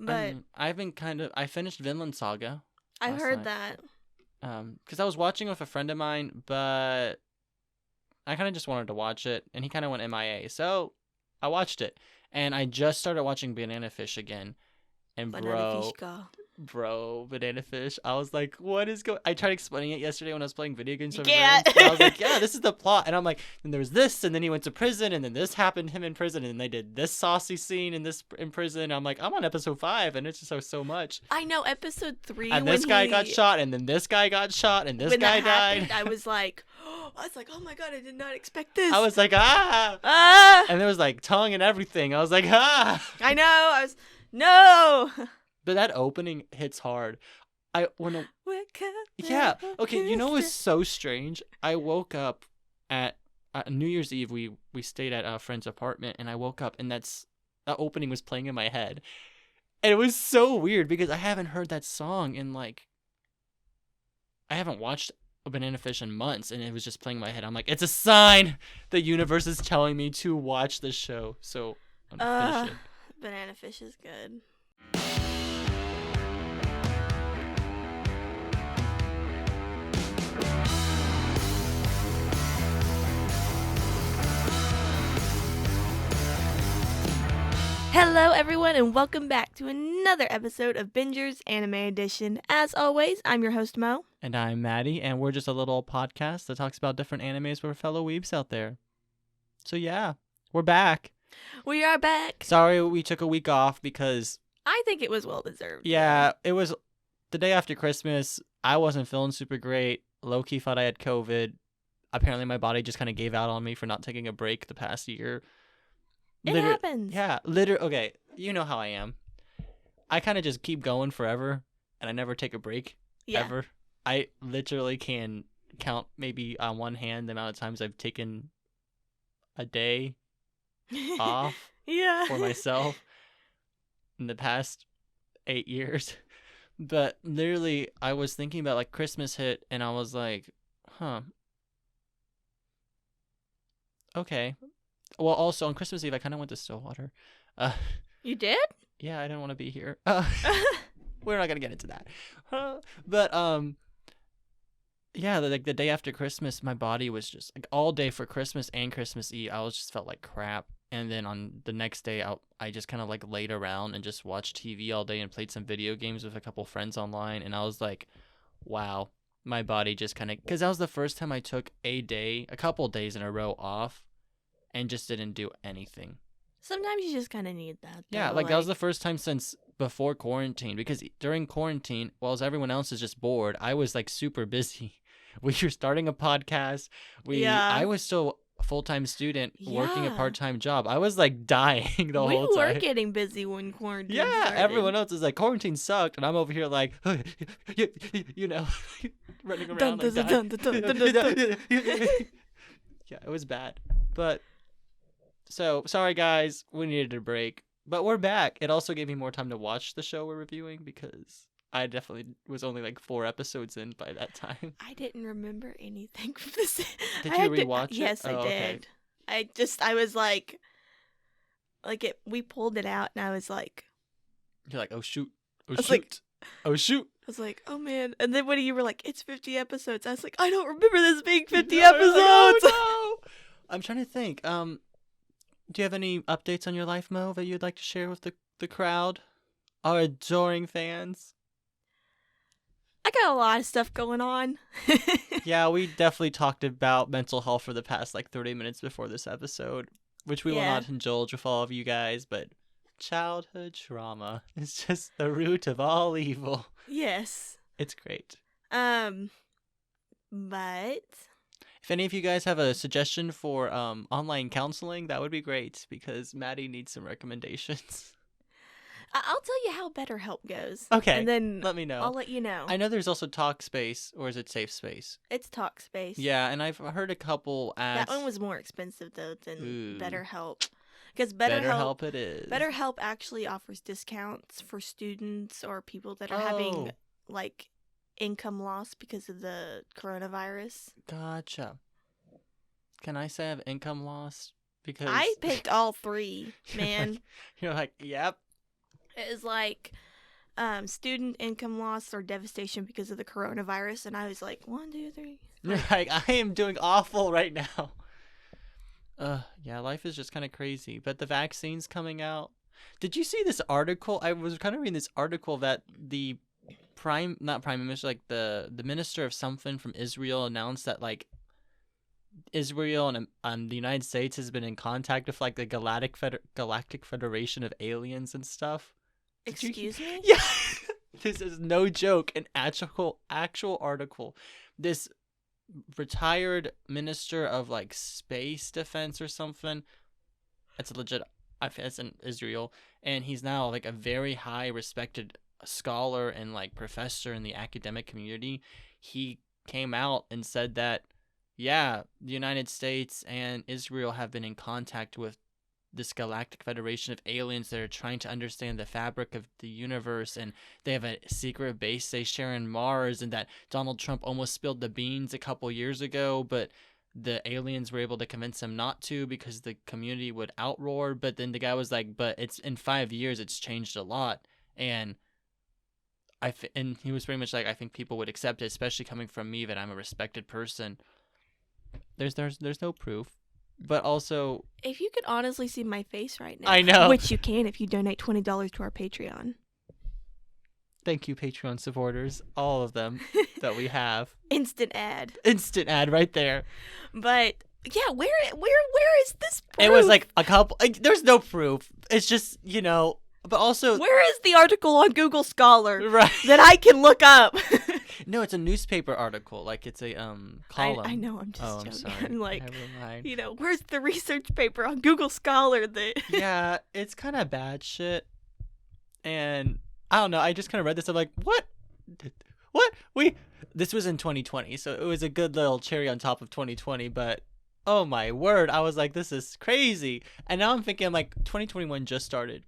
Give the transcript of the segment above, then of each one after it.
But I finished Vinland Saga. I've heard that. Because I was watching with a friend of mine, but I kind of just wanted to watch it, and he kind of went MIA. So I watched it, and I just started watching Banana Fish again. And Banana Fish. I was like, what is going? I tried explaining it yesterday when I was playing video games. I was like, yeah, this is the plot. And I'm like, and there was this, and then he went to prison, and then this happened to him in prison, and they did this saucy scene in prison. I'm like, I'm on episode 5, and it's just so much. I know episode 3. And this guy got shot, and then this guy got shot, and this guy died. I was like, oh my god, I did not expect this. I was like, and there was like tongue and everything. I was like, I know. No. But that opening hits hard. Yeah. Okay. You know what's so strange? I woke up at New Year's Eve. We stayed at a friend's apartment, and I woke up, and that opening was playing in my head, and it was so weird because I haven't heard that song in I haven't watched a Banana Fish in months, and it was just playing in my head. I'm like, it's a sign. The universe is telling me to watch this show. So I'm gonna finish it. Banana Fish is good. Hello everyone and welcome back to another episode of Bingers Anime Edition. As always, I'm your host Mo. And I'm Matty, and we're just a little podcast that talks about different animes with fellow weebs out there. So yeah, we're back. We are back. Sorry we took a week off because... I think it was well deserved. Yeah, it was the day after Christmas. I wasn't feeling super great. Low-key thought I had COVID. Apparently my body just kind of gave out on me for not taking a break the past year. It happens. Yeah, okay, you know how I am. I kind of just keep going forever, and I never take a break, ever. I literally can count maybe on one hand the amount of times I've taken a day off for myself in the past 8 years. But literally, I was thinking about, Christmas hit, and I was like, okay. Well, also on Christmas Eve, I kind of went to Stillwater. You did? Yeah, I didn't want to be here. We're not gonna get into that. But yeah, the day after Christmas, my body was just all day for Christmas and Christmas Eve. I just felt like crap. And then on the next day, I just kind of laid around and just watched TV all day and played some video games with a couple friends online. And I was like, wow, my body just kind of, because that was the first time I took a couple days in a row off. And just didn't do anything. Sometimes you just kind of need that. Though. Yeah, that was the first time since before quarantine. Because during quarantine, while everyone else is just bored, I was super busy. We were starting a podcast. I was still a full-time student working a part-time job. I was dying the whole time. We were getting busy when quarantine started. Everyone else is quarantine sucked. And I'm over here you know, running around Yeah, it was bad. But... So, sorry guys, we needed a break, but we're back. It also gave me more time to watch the show we're reviewing because I definitely was only 4 episodes in by that time. I didn't remember anything from this. Did you rewatch it? Yes, I did. Okay. I was we pulled it out and I was like. You're like, oh shoot. Oh shoot. Oh shoot. I was like, oh man. And then when you were like, it's 50 episodes, I was like, I don't remember this being 50 episodes. Oh, no. I'm trying to think. Do you have any updates on your life, Mo, that you'd like to share with the crowd? Our adoring fans? I got a lot of stuff going on. Yeah, we definitely talked about mental health for the past 30 minutes before this episode, which we will not indulge with all of you guys, but childhood trauma is just the root of all evil. Yes. It's great. But... If any of you guys have a suggestion for online counseling, that would be great because Matty needs some recommendations. I'll tell you how BetterHelp goes. Okay, and then let me know. I'll let you know. I know there's also Talkspace, or is it SafeSpace? It's Talkspace. Yeah, and I've heard a couple ads. That one was more expensive, though, than BetterHelp. Because BetterHelp it is. BetterHelp actually offers discounts for students or people that are having, income loss because of the coronavirus. Gotcha. Can I say I have income loss? Because I picked all 3, man. You're like, yep. It was like student income loss or devastation because of the coronavirus, and I was like, 1, 2, 3. Like, I am doing awful right now. Yeah, life is just kind of crazy. But the vaccine's coming out. Did you see this article? I was kind of reading this article that the not prime minister, like the minister of something from Israel announced that like Israel and the United States has been in contact with like the Galactic Federation of aliens and stuff. Excuse me? Yeah. This is no joke. An actual article. This retired minister of like space defense or something. It's legit. It's in Israel, and he's now like a very high respected scholar and like professor in the academic community. He came out and said that, yeah, the United States and Israel have been in contact with this galactic federation of aliens that are trying to understand the fabric of the universe, and they have a secret base they share in Mars, and that Donald Trump almost spilled the beans a couple years ago, but the aliens were able to convince him not to because the community would outroar. But then the guy was like, but it's in 5 years it's changed a lot, and and he was pretty much like, I think people would accept it, especially coming from me, that I'm a respected person. There's no proof. But also, if you could honestly see my face right now, I know, which you can if you donate $20 to our Patreon. Thank you, Patreon supporters, all of them that we have. Instant ad right there. But yeah, where is this proof? It was like a couple. There's no proof. It's just, you know. But also, where is the article on Google Scholar right, that I can look up? No, it's a newspaper article. Like, it's a column. I know. I'm just joking. I'm sorry. I'm like, never mind. You know, where's the research paper on Google Scholar that? Yeah, it's kind of bad shit. And I don't know. I just kind of read this. I'm like, what? This was in 2020, so it was a good little cherry on top of 2020. But oh my word, I was like, this is crazy. And now I'm thinking, I'm like, 2021 just started.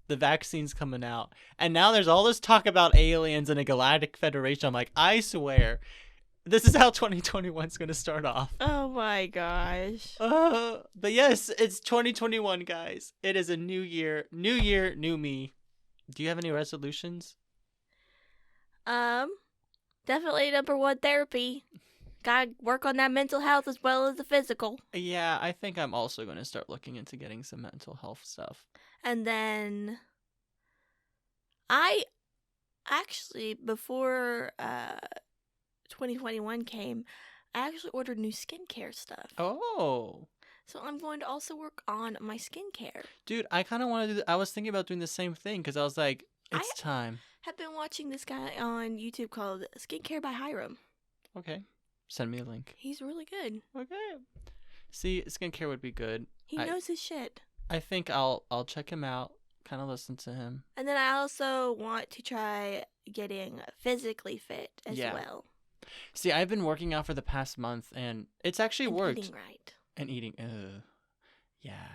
The vaccine's coming out, and now there's all this talk about aliens and a galactic federation. I'm like, I swear, this is how 2021's gonna start off. Oh my gosh. But yes, it's 2021, guys. It is a new year, new me. Do you have any resolutions? Definitely number 1, therapy. Gotta work on that mental health as well as the physical. Yeah, I think I'm also gonna start looking into getting some mental health stuff. And then I actually, before 2021 came, I actually ordered new skincare stuff. Oh. So I'm going to also work on my skincare. Dude, I kind of want to do I was thinking about doing the same thing because I was like, it's time. I've been watching this guy on YouTube called Skincare by Hiram. Okay. Send me a link. He's really good. Okay. See, skincare would be good. He knows his shit. I think I'll check him out, kind of listen to him. And then I also want to try getting physically fit as well. See, I've been working out for the past month, and it's actually worked. Eating right. And eating, yeah,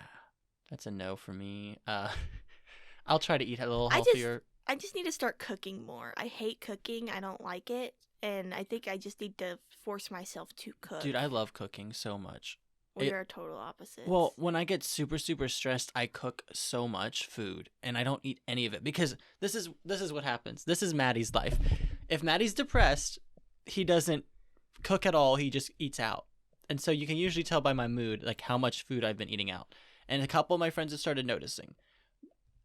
that's a no for me. I'll try to eat a little healthier. I just need to start cooking more. I hate cooking. I don't like it. And I think I just need to force myself to cook. Dude, I love cooking so much. We are total opposites. Well, when I get super, super stressed, I cook so much food, and I don't eat any of it because this is what happens. This is Matty's life. If Matty's depressed, he doesn't cook at all. He just eats out. And so you can usually tell by my mood, like, how much food I've been eating out. And a couple of my friends have started noticing.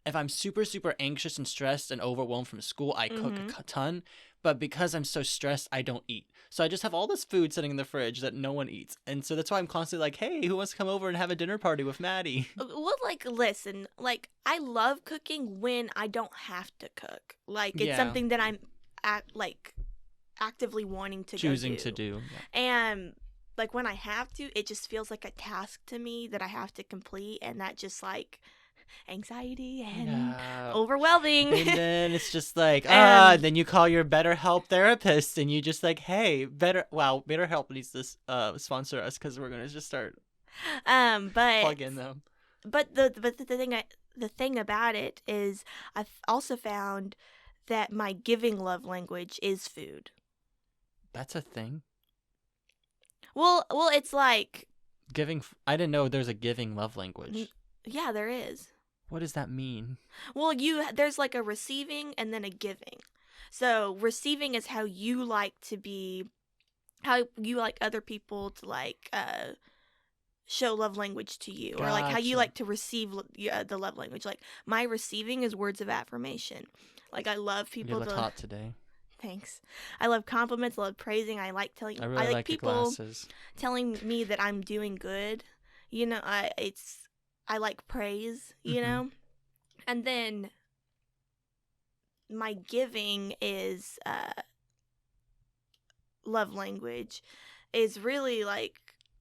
If I'm super, super anxious and stressed and overwhelmed from school, I cook a ton. But because I'm so stressed, I don't eat. So I just have all this food sitting in the fridge that no one eats. And so that's why I'm constantly like, hey, who wants to come over and have a dinner party with Matty? Well, like, listen, like, I love cooking when I don't have to cook. Like, it's something that I'm, actively wanting to choosing to do. Yeah. And, like, when I have to, it just feels like a task to me that I have to complete. And that just, like, anxiety and overwhelming. And then it's just like, then you call your BetterHelp therapist and you just like, hey, BetterHelp needs to sponsor us because we're gonna just start plug in them. But the thing about it is, I've also found that my giving love language is food. That's a thing. Well, it's like giving. I didn't know there's a giving love language. Yeah, there is. What does that mean? Well, there's like a receiving and then a giving. So receiving is how you like other people to like show love language to you, or like how you Gotcha. like to receive the love language. Like my receiving is words of affirmation. Like I love You people look to. hot today. Thanks. I love compliments. I love praising. I like telling. I really like like your people glasses. telling me that I'm doing good. You know, I like praise. You Mm-hmm. know, and then my giving is love language is really like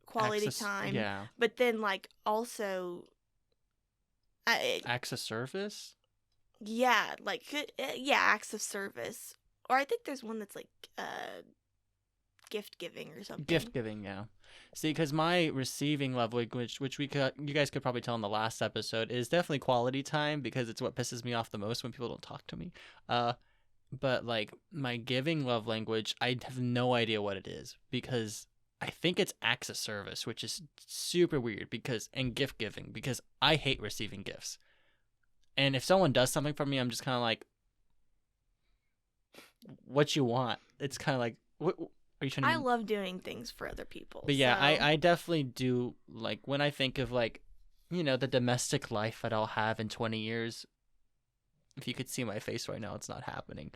quality time. Yeah. But then like also Acts of service? yeah, like yeah, acts of service. Or I think there's one that's like gift giving or something. Gift giving, yeah. See, because my receiving love language, which you guys could probably tell in the last episode, is definitely quality time, because it's what pisses me off the most when people don't talk to me. But like my giving love language, I have no idea what it is, because I think it's acts of service, which is super weird, and gift giving, because I hate receiving gifts. And if someone does something for me, I'm just kind of like, what you want? It's kind of like, what are you trying to... I love doing things for other people. But yeah, so... I definitely do, like, when I think of, like, you know, the domestic life that I'll have in 20 years, if you could see my face right now, it's not happening.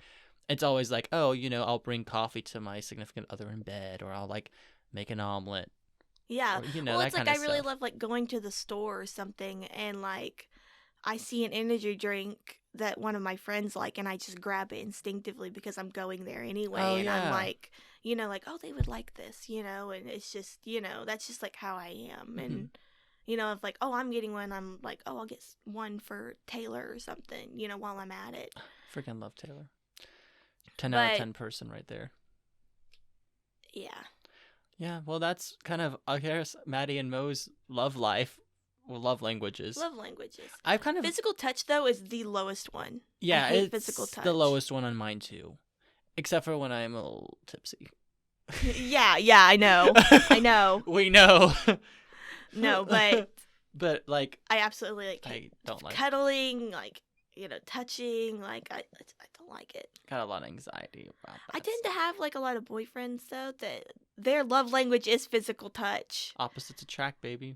It's always like, oh, you know, I'll bring coffee to my significant other in bed, or I'll, like, make an omelet. Yeah. Or, you know, well, that it's like kind of I really stuff. love, like, going to the store or something, and, like, I see an energy drink that one of my friends like, and I just grab it instinctively because I'm going there anyway. Oh, and yeah. I'm like, you know, like, oh, they would like this, you know, and it's just, you know, that's just like how I am. Mm-hmm. And, you know, if like, oh, I'm getting one, I'm like, oh, I'll get one for Taylor or something, you know, while I'm at it. Freaking love Taylor. 10 out of 10 person right there. Yeah. Yeah, well, that's kind of, I guess, Matty and Mo's love life. Love languages. Love languages. I've kind of... Physical touch, though, is the lowest one. Yeah, I hate it's physical touch. the lowest one on mine, too. Except for when I'm a little tipsy. yeah, I know. I know. We know. No, but... But, like... I absolutely, like... I don't like... Cuddling, like, you know, touching, like, I don't like it. Got a lot of anxiety about that. I tend to have, like, a lot of boyfriends, though, that their love language is physical touch. Opposites attract, baby.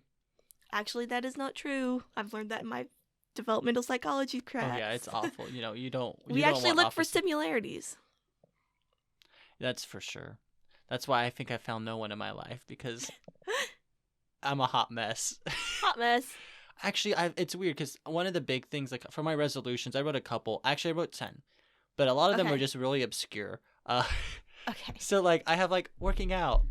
Actually, that is not true. I've learned that in my developmental psychology class. Oh, yeah, it's awful. You know, you don't... We actually look for similarities. That's for sure. That's why I think I found no one in my life, because I'm a hot mess. Hot mess. Actually, it's weird, because one of the big things, like, for my resolutions, I wrote a couple. Actually, I wrote 10. But a lot of them were just really obscure. Okay. So, like, I have, like, working out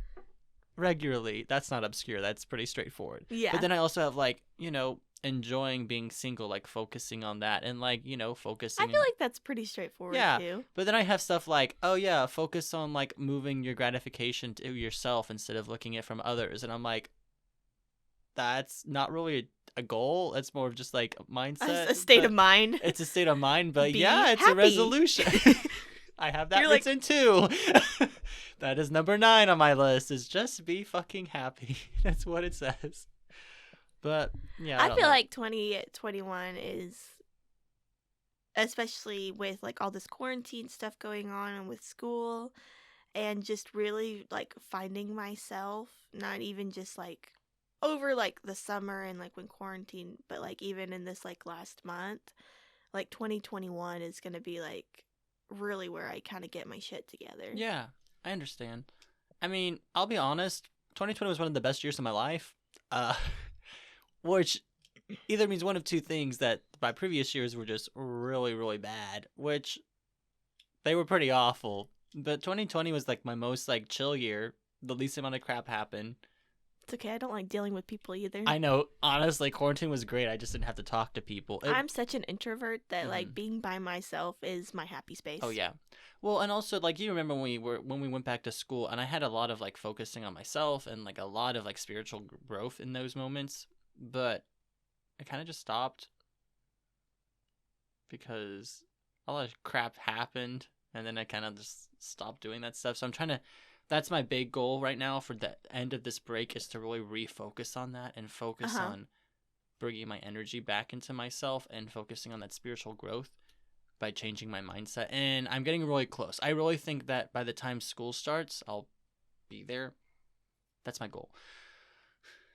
regularly. That's not obscure. That's pretty straightforward. Yeah. But then I also have, like, you know, enjoying being single, like, focusing on that, and, like, you know, focusing... I feel like that's pretty straightforward, too. But then I have stuff like, oh, yeah, focus on, like, moving your gratification to yourself instead of looking at it from others. And I'm like, that's not really a goal. It's more of just, like, a mindset. A state of mind. It's a state of mind, but Be yeah, it's happy. a resolution. I have that written too. That is number 9 on my list, is just be fucking happy. That's what it says. But yeah, I feel like 2021 is, especially with like all this quarantine stuff going on and with school, and just really like finding myself, not even just like over like the summer and like when quarantine, but like even in this like last month, like 2021 is going to be like really where I kind of get my shit together. Yeah, I understand. I mean, I'll be honest, 2020 was one of the best years of my life. Which either means one of two things: that my previous years were just really, really bad, which they were pretty awful. But 2020 was like my most like chill year. The least amount of crap happened. It's okay. I don't like dealing with people either. I know. Honestly, quarantine was great. I just didn't have to talk to people. I'm such an introvert that like being by myself is my happy space. Oh yeah. Well, and also like you remember when we went back to school, and I had a lot of like focusing on myself and like a lot of like spiritual growth in those moments, but I kind of just stopped because a lot of crap happened, and then I kind of just stopped doing that stuff. So I'm trying to... That's my big goal right now for the end of this break, is to really refocus on that and focus on bringing my energy back into myself and focusing on that spiritual growth by changing my mindset. And I'm getting really close. I really think that by the time school starts, I'll be there. That's my goal.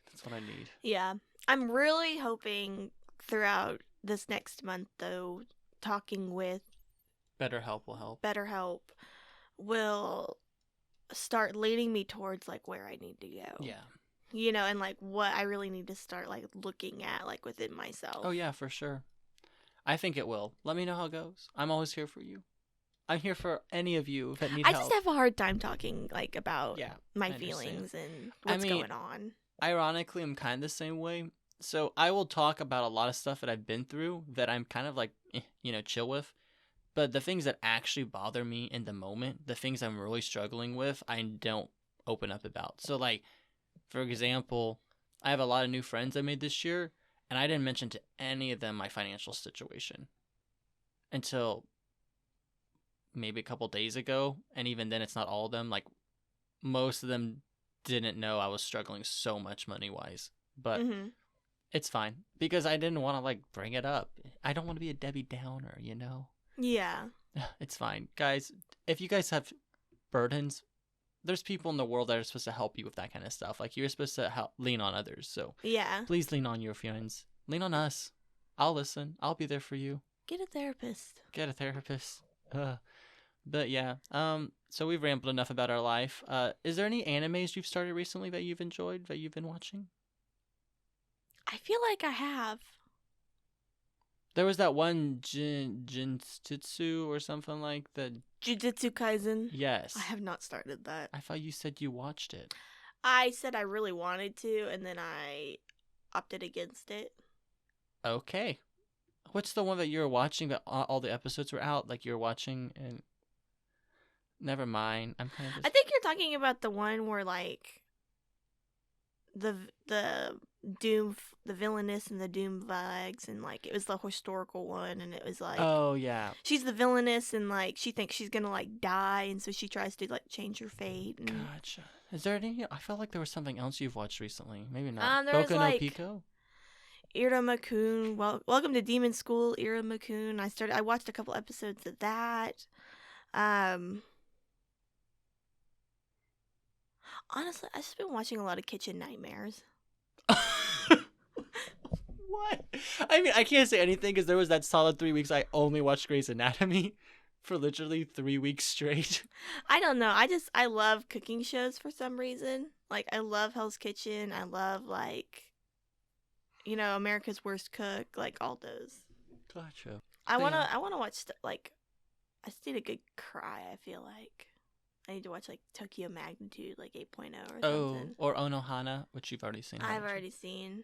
That's what I need. Yeah. I'm really hoping throughout this next month, though, talking with BetterHelp will help. BetterHelp will start leading me towards, like, where I need to go. Yeah. You know, and, like, what I really need to start, like, looking at, like, within myself. Oh, yeah, for sure. I think it will. Let me know how it goes. I'm always here for you. I'm here for any of you that need help. I just have a hard time talking, like, about my I feelings and what's going on. Ironically, I'm kind of the same way. So I will talk about a lot of stuff that I've been through that I'm kind of like, chill with. But the things that actually bother me in the moment, the things I'm really struggling with, I don't open up about. So, like, for example, I have a lot of new friends I made this year, and I didn't mention to any of them my financial situation until maybe a couple days ago. And even then, it's not all of them. Like, most of them didn't know I was struggling so much money-wise. But it's fine because I didn't want to, like, bring it up. I don't want to be a Debbie Downer, you know? Yeah. It's fine. Guys, if you guys have burdens, there's people in the world that are supposed to help you with that kind of stuff. Like, you're supposed to lean on others. So yeah, please lean on your friends. Lean on us. I'll listen. I'll be there for you. Get a therapist. Get a therapist. But yeah. So we've rambled enough about our life. Is there any animes you've started recently that you've enjoyed, that you've been watching? I feel like I have. There was that one Jinjutsu or something like that. Jujutsu Kaisen. Yes. I have not started that. I thought you said you watched it. I said I really wanted to, and then I opted against it. Okay. What's the one that you're watching that all the episodes were out? Like, you're watching and... Never mind. I'm kind of just... I think you're talking about the one where, like, the Doom, the villainess and the Doom Vags, and, like, it was the historical one, and it was like, oh yeah, she's the villainess, and, like, she thinks she's gonna, like, die, and so she tries to, like, change her fate. And... Gotcha. Is there any? I felt like there was something else you've watched recently. Maybe not. There was, Boku no like, Pico. Iramakun. Welcome to Demon School, Iramakun. I watched a couple episodes of that. Honestly, I've just been watching a lot of Kitchen Nightmares. What? I mean, I can't say anything because there was that solid 3 weeks I only watched Grey's Anatomy for literally 3 weeks straight. I don't know. I love cooking shows for some reason. Like, I love Hell's Kitchen. I love, like, America's Worst Cook. Like, all those. Gotcha. I wanna watch like, I just need a good cry. I feel like I need to watch, like, Tokyo Magnitude, like 8.0 or something. Oh, or Onohana, which you've already seen. I've already seen.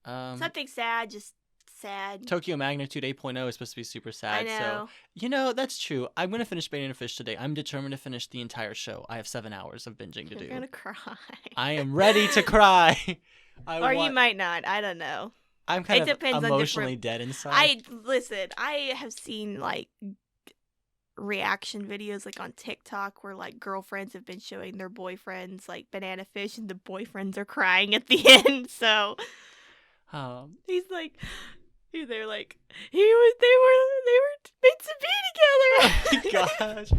Something sad, just sad. Tokyo Magnitude 8.0 is supposed to be super sad. I know. So, that's true. I'm going to finish Banana Fish today. I'm determined to finish the entire show. I have 7 hours of binging to do. You're going to cry. I am ready to cry. You might not. I don't know. I'm kind of emotionally dead inside. I have seen, like, reaction videos, like, on TikTok where, like, girlfriends have been showing their boyfriends, like, Banana Fish, and the boyfriends are crying at the end. So he's like, they're like, they were meant to be together. Oh my gosh,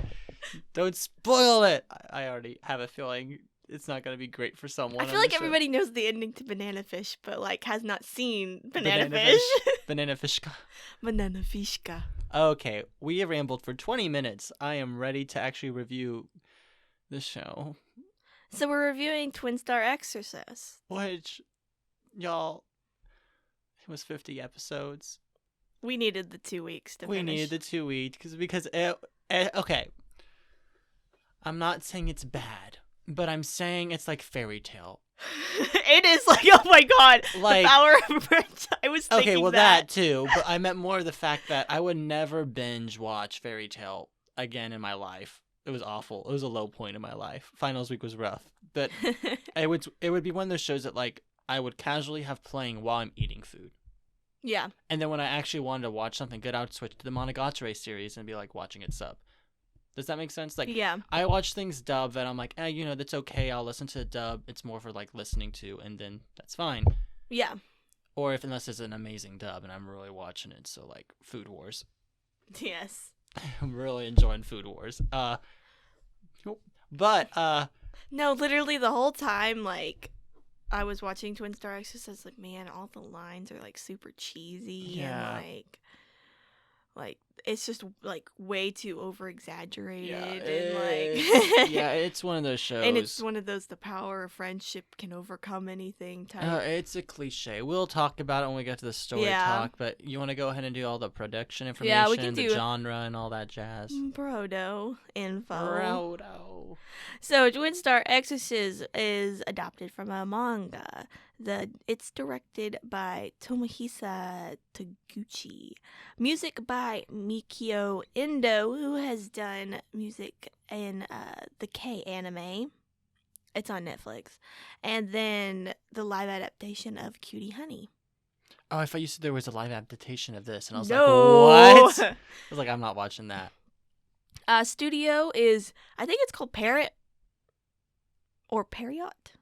don't spoil it. I already have a feeling it's not going to be great for someone. I feel like everybody knows the ending to Banana Fish, but, like, has not seen Banana Fish. Banana Fishka. Banana Fishka. Okay, we have rambled for 20 minutes. I am ready to actually review the show. So we're reviewing Twin Star Exorcists. Which, y'all, it was 50 episodes. We needed the 2 weeks to finish. We needed the 2 weeks because okay. I'm not saying it's bad, but I'm saying it's like fairy tale. It is like, oh my god, like, the power of a franchise. I was thinking okay, well that too, but I meant more the fact that I would never binge watch Fairy Tale again in my life. It was awful. It was a low point in my life. Finals week was rough, but it would be one of those shows that, like, I would casually have playing while I'm eating food. Yeah. And then when I actually wanted to watch something good, I would switch to the Monogatari series and be like watching it sub. Does that make sense? Like, yeah. I watch things dub that I'm like, that's okay. I'll listen to the dub. It's more for, like, listening to, and then that's fine. Yeah. Or unless it's an amazing dub and I'm really watching it, so like Food Wars. Yes. I'm really enjoying Food Wars. But No, literally the whole time, like, I was watching Twin Star Exorcist, like, man, all the lines are, like, super cheesy Yeah. and, like, it's just, like, way too over-exaggerated and, yeah, it's one of those shows. And it's one of those, the power of friendship can overcome anything type. It's a cliche. We'll talk about it when we get to the story talk, but you want to go ahead and do all the production information, we can the do genre, and all that jazz? Brodo info. Brodo. So, Twin Star Exorcist is adapted from a manga. It's directed by Tomohisa Taguchi. Music by Mikio Endo, who has done music in the K anime. It's on Netflix. And then the live adaptation of Cutie Honey. Oh, I thought you said there was a live adaptation of this, and I was No. like, what? I was like, I'm not watching that. Studio is, I think it's called Parrot or Periot.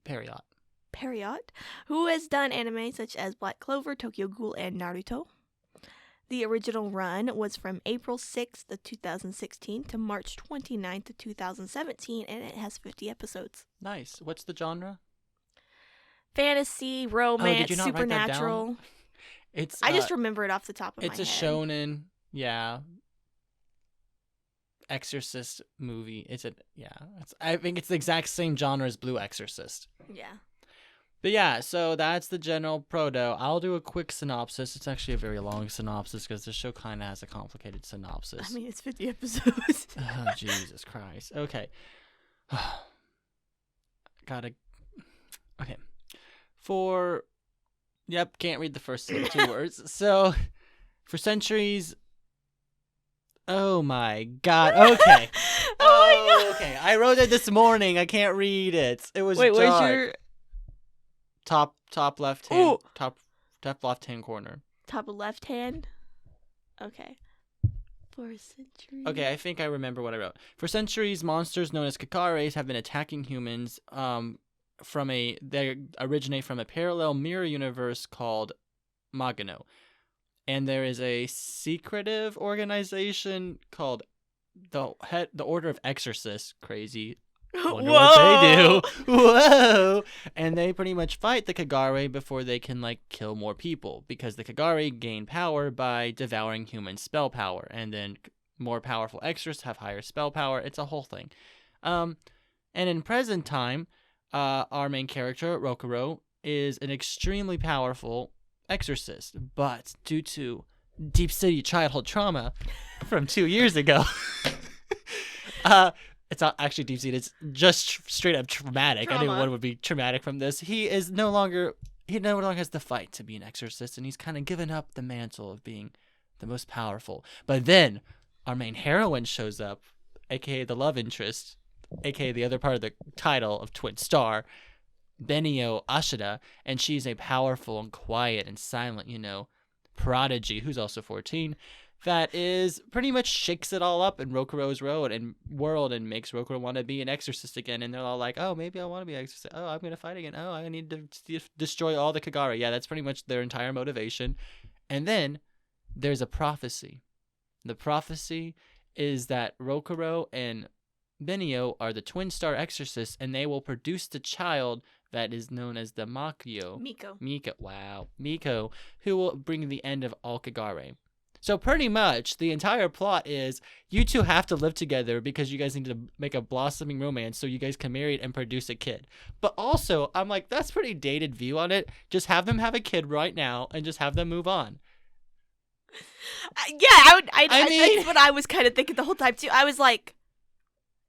Periot, who has done anime such as Black Clover, Tokyo Ghoul, and Naruto. The original run was from April 6th of 2016 to March 29th of 2017, and it has 50 episodes. Nice. What's the genre? Fantasy, romance, did you not write that supernatural. down? It's. I just remember it off the top of my head. It's a shonen. Yeah. Exorcist movie. I think it's the exact same genre as Blue Exorcist. Yeah. But yeah, so that's the general proto. I'll do a quick synopsis. It's actually a very long synopsis because the show kind of has a complicated synopsis. I mean, it's 50 episodes. Oh, Jesus Christ. Okay. Okay. Can't read the first 2 words. So, for centuries... Oh my God. Okay. Oh my God. Okay. I wrote it this morning. I can't read it. It was Wait, dark. where's your... Top left hand. Top left hand corner. Top left hand? Okay. For a century. Okay, I think I remember what I wrote. For centuries, monsters known as Kakares have been attacking humans. They originate from a parallel mirror universe called Magano. And there is a secretive organization called the Order of Exorcists. Crazy. Wonder what they do. Whoa! And they pretty much fight the Kagare before they can kill more people, because the Kagare gain power by devouring human spell power, and then more powerful exorcists have higher spell power. It's a whole thing. And in present time, our main character Rokuro is an extremely powerful exorcist, but due to deep city childhood trauma from 2 years ago, it's not actually deep seated. It's just straight up traumatic. I knew one would be traumatic from this. He no longer has the fight to be an exorcist, and he's kind of given up the mantle of being the most powerful. But then our main heroine shows up, aka the love interest, aka the other part of the title of Twin Star, Benio Ashida, and she's a powerful and quiet and silent, prodigy who's also 14. That is pretty much shakes it all up in Rokuro's world and makes Rokuro want to be an exorcist again. And they're all like, oh, maybe I want to be an exorcist. Oh, I'm going to fight again. Oh, I need to destroy all the Kagare. Yeah, that's pretty much their entire motivation. And then there's a prophecy. The prophecy is that Rokuro and Benio are the twin star exorcists, and they will produce the child that is known as the Miko, who will bring the end of all Kagare. So pretty much the entire plot is you two have to live together because you guys need to make a blossoming romance so you guys can marry and produce a kid. But also, I'm like, that's pretty dated view on it. Just have them have a kid right now and just have them move on. I mean, that's what I was kind of thinking the whole time too. I was like,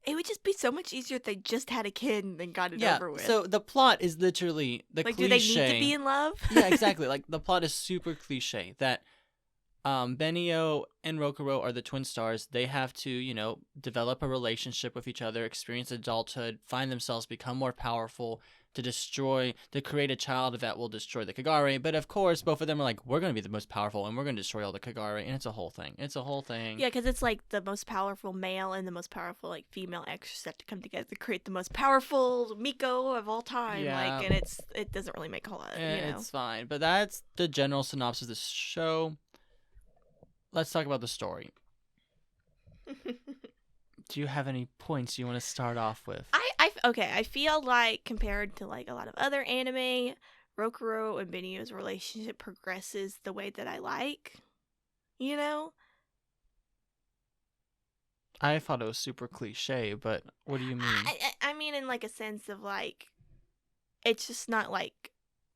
it would just be so much easier if they just had a kid and then got it over with. So the plot is literally the cliche. Do they need to be in love? Yeah, exactly. The plot is super cliche that Benio and Rokuro are the twin stars. They have to, develop a relationship with each other, experience adulthood, find themselves, become more powerful. to create a child that will destroy the Kagare. But of course, both of them are like, we're going to be the most powerful and we're going to destroy all the Kagare. And it's a whole thing. Yeah, because it's like the most powerful male and the most powerful like female exorcist have to come together to create the most powerful Miko of all time. Yeah. Like, and it doesn't really make a lot. It's fine. But that's the general synopsis of the show. Let's talk about the story. Do you have any points you want to start off with? Okay, I feel like compared to like a lot of other anime, Rokuro and Benio's relationship progresses the way that I like. You know? I thought it was super cliche, but what do you mean? I mean in like a sense of like, it's just not like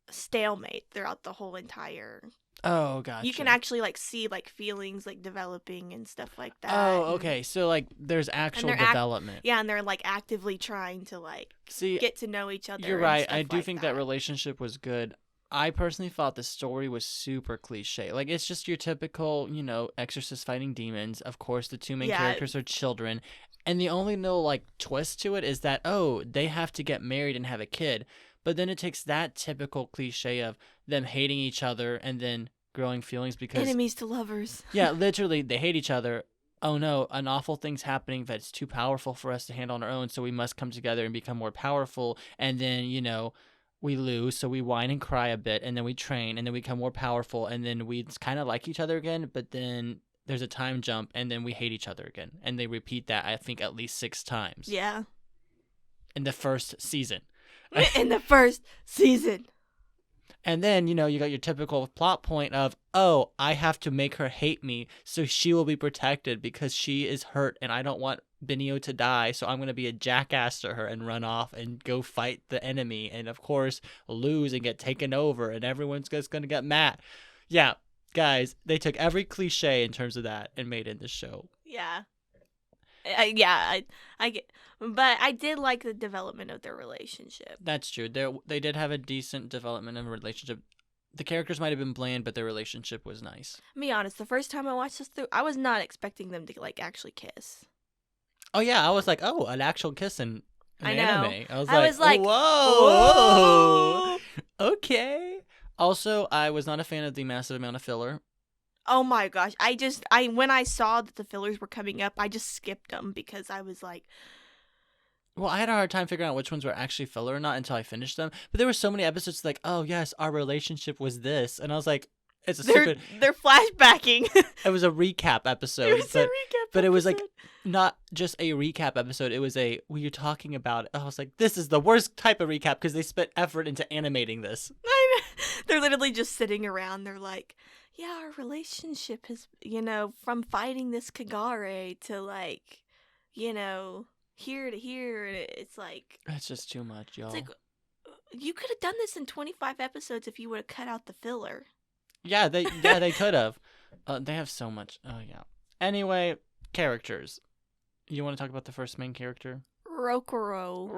stalemate throughout the whole entire. Oh, gotcha. You can actually like see like feelings like developing and stuff like that. Oh, okay. So like there's actual development. Yeah, and they're like actively trying to like get to know each other. You're right. I do think that relationship was good. I personally thought the story was super cliche. Like, it's just your typical, exorcist fighting demons. Of course, the two main characters are children. And the only like twist to it is that, they have to get married and have a kid. But then it takes that typical cliche of them hating each other and then growing feelings because... enemies to lovers. Yeah, literally, they hate each other. Oh no, an awful thing's happening that's too powerful for us to handle on our own, so we must come together and become more powerful. And then, we lose, so we whine and cry a bit, and then we train, and then we become more powerful, and then we kind of like each other again, but then there's a time jump, and then we hate each other again. And they repeat that, I think, at least 6 times. Yeah. In the first season. In the first season. And then, you got your typical plot point of, I have to make her hate me so she will be protected because she is hurt and I don't want Benio to die, so I'm going to be a jackass to her and run off and go fight the enemy and, of course, lose and get taken over and everyone's just going to get mad. Yeah, guys, they took every cliche in terms of that and made it in this show. Yeah. I get, but I did like the development of their relationship. That's true. They did have a decent development of a relationship. The characters might have been bland, but their relationship was nice. To be honest, the first time I watched this through, I was not expecting them to like actually kiss. Oh yeah, I was like, an actual kiss in an anime. I was like, whoa, okay. Also, I was not a fan of the massive amount of filler. Oh my gosh. When I saw that the fillers were coming up, I just skipped them because I was like... Well, I had a hard time figuring out which ones were actually filler or not until I finished them. But there were so many episodes like, oh yes, our relationship was this. And I was like, they're flashbacking. It was a recap episode. But it was like not just a recap episode. It was we were talking about it. I was like, this is the worst type of recap because they spent effort into animating this. They're literally just sitting around. They're like... yeah, our relationship has, from fighting this Kagare to, like, here to here. It's like... That's just too much, y'all. It's like, you could have done this in 25 episodes if you would have cut out the filler. Yeah, they could have. They have so much. Oh, yeah. Anyway, characters. You want to talk about the first main character? Rokuro.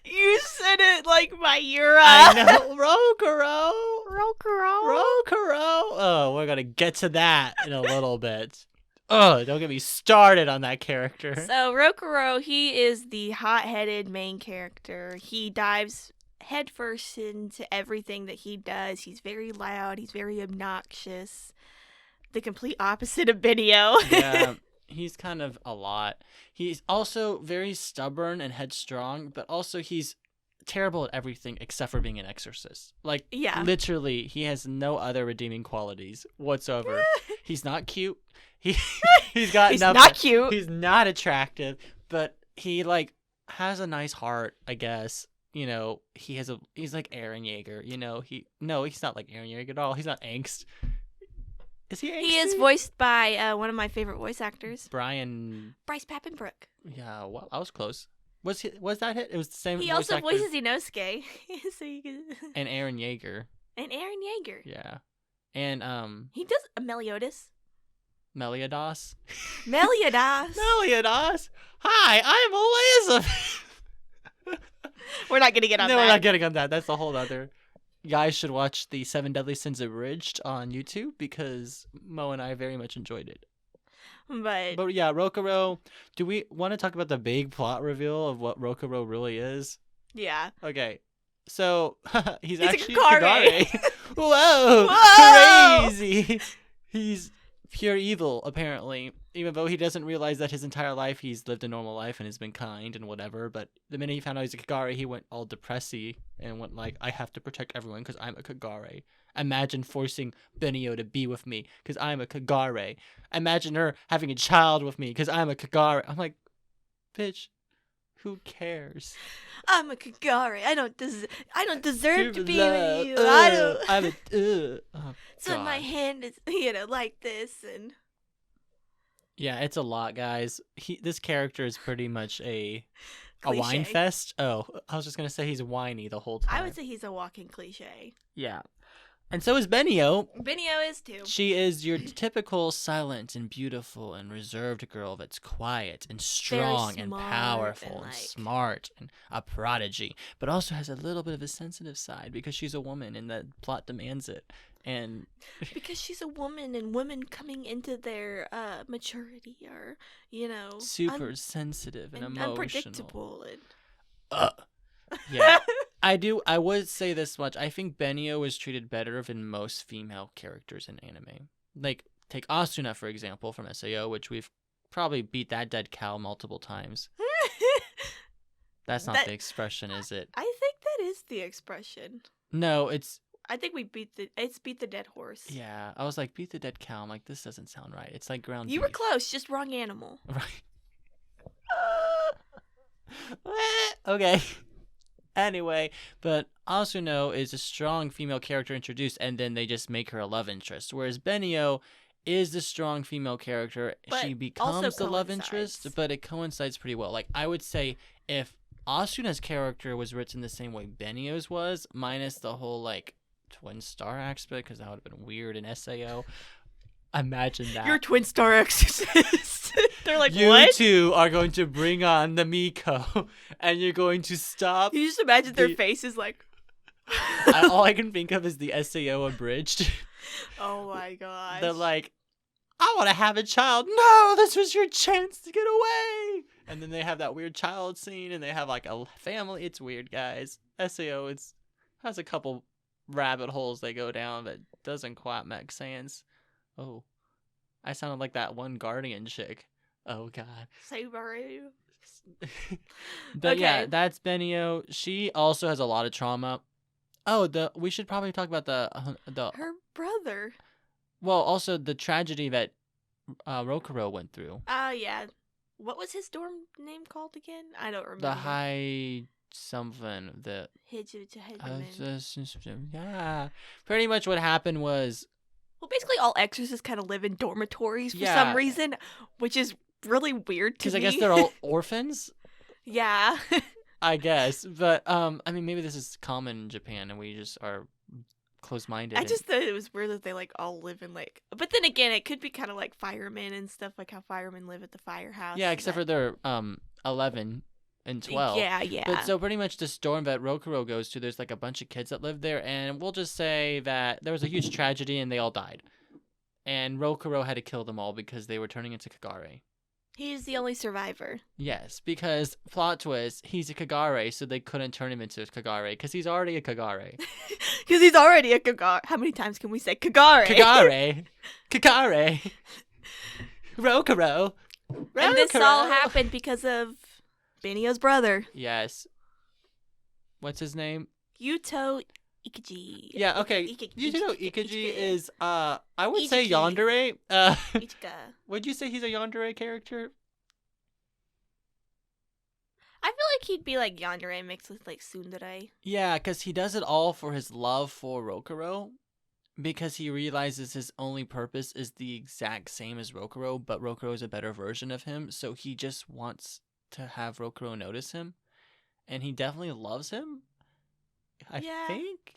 You said it like my Yura. I know. Rokuro. Rokuro. Oh, we're going to get to that in a little bit. Oh, don't get me started on that character. So, Rokuro, he is the hot-headed main character. He dives headfirst into everything that he does. He's very loud. He's very obnoxious. The complete opposite of Benio. Yeah. He's kind of a lot. He's also very stubborn and headstrong, but also he's terrible at everything except for being an exorcist. Like, literally, he has no other redeeming qualities whatsoever. He's not cute. He's not cute. He's not attractive, but he, like, has a nice heart, I guess. He's like Eren Yeager, he's not like Eren Yeager at all. He's not angst. Is he angsty? He is voiced by one of my favorite voice actors. Bryce Papenbrook. Yeah, well, I was close. Was that hit? It was the same. He also voices Inosuke. And Eren Yeager. Yeah. And he does Meliodas. Meliodas. Hi, I'm Elizabeth. We're not gonna get on that. No, we're not getting on that. That's a whole other. You guys should watch the 7 Deadly Sins Abridged on YouTube because Mo and I very much enjoyed it. But yeah, Rokuro. Do we want to talk about the big plot reveal of what Rokuro really is? yeah. Okay. So he's He's a actually Kagare. Kagare. Whoa! Whoa! Crazy. He's pure evil, apparently. Even though he doesn't realize that his entire life he's lived a normal life and has been kind and whatever. But the minute he found out he's a Kagare, he went all depressy and went like, I have to protect everyone because I'm a Kagare. Imagine forcing Benio to be with me because I'm a Kagare. Imagine her having a child with me because I'm a Kagare. I'm like, bitch, who cares? I'm a Kagare. I don't deserve to be love. with you. I don't. I'm a. Oh, So God. my hand is, like this, and Yeah, it's a lot, guys. This character is pretty much a wine cliche. fest. Oh, I was just gonna say he's whiny the whole time. I would say he's a walking cliche. Yeah, and so is Benio. Benio is too. She is your typical silent and beautiful and reserved girl that's quiet and strong and smart powerful and, and like- smart and a prodigy, but also has a little bit of a sensitive side because she's a woman and the plot demands it. And Because she's a woman, and women coming into their maturity are, super sensitive and emotional. unpredictable. Yeah. I would say this much. I think Benio was treated better than most female characters in anime. Like, take Asuna, for example, from SAO, which we've probably beat that dead cow multiple times. That's not the expression, is it? I think that is the expression. No, it's... I think we beat the dead horse. Yeah, I was like, beat the dead cow. I'm like, this doesn't sound right. It's like ground You were beef. close, just wrong animal. Right. Okay. Anyway, but Asuno is a strong female character introduced, and then they just make her a love interest. Whereas Benio is the strong female character. But she also becomes the love coincides. interest, but it coincides pretty well. Like, I would say if Asuna's character was written the same way Benio's was, minus the whole, like, twin star aspect, because that would have been weird in SAO. Imagine that. You're twin star exorcist. They're like, you what? two are going to bring on the Miko, and you're going to stop. You just imagine their the- faces like. All I can think of is the SAO abridged. Oh my gosh. They're like, I want to have a child. No, this was your chance to get away. And then they have that weird child scene, and they have like a family. It's weird, guys. SAO has a couple rabbit holes they go down that doesn't quite make sense. Oh, I sounded like that one Guardian chick. Oh God. Subaru. But yeah, Okay. that's Benio. She also has a lot of trauma. Oh, we should probably talk about the Her brother. well, also the tragedy that Rokuro went through. Yeah. What was his dorm name called again? I don't remember. The high something. The Hijimen. yeah. Pretty much what happened was Well, basically all exorcists kind of live in dormitories for Yeah. some reason, which is really weird to because me. I guess they're all orphans. Yeah. I guess, but I mean, maybe this is common in Japan, and we just are close-minded. I just thought it was weird that they like all live in like. But then again, it could be kind of like firemen and stuff, like how firemen live at the firehouse. yeah, except for they're 11 and 12. Yeah, yeah. But so pretty much the storm that Rokuro goes to, there's like a bunch of kids that live there, and we'll just say that there was a huge tragedy and they all died. And Rokuro had to kill them all because they were turning into Kagare. He's the only survivor. Yes, because plot twist, he's a Kagare, so they couldn't turn him into a Kagare because he's already a Kagare. Because he's already a Kagare. How many times can we say Kagare? Kagare! Kagare! Rokuro! And this all Rokuro! happened because of Benio's brother, Yes. What's his name? Yuto Ikuji. Yeah, okay. You do know Ikuji is, I would say Ichiki. yandere. Ichika. Would you say he's a yandere character? I feel like he'd be like yandere mixed with like tsundere. Yeah, because he does it all for his love for Rokuro. Because he realizes his only purpose is the exact same as Rokuro, but Rokuro is a better version of him, so he just wants to have Rokuro notice him. And he definitely loves him. I Yeah. think.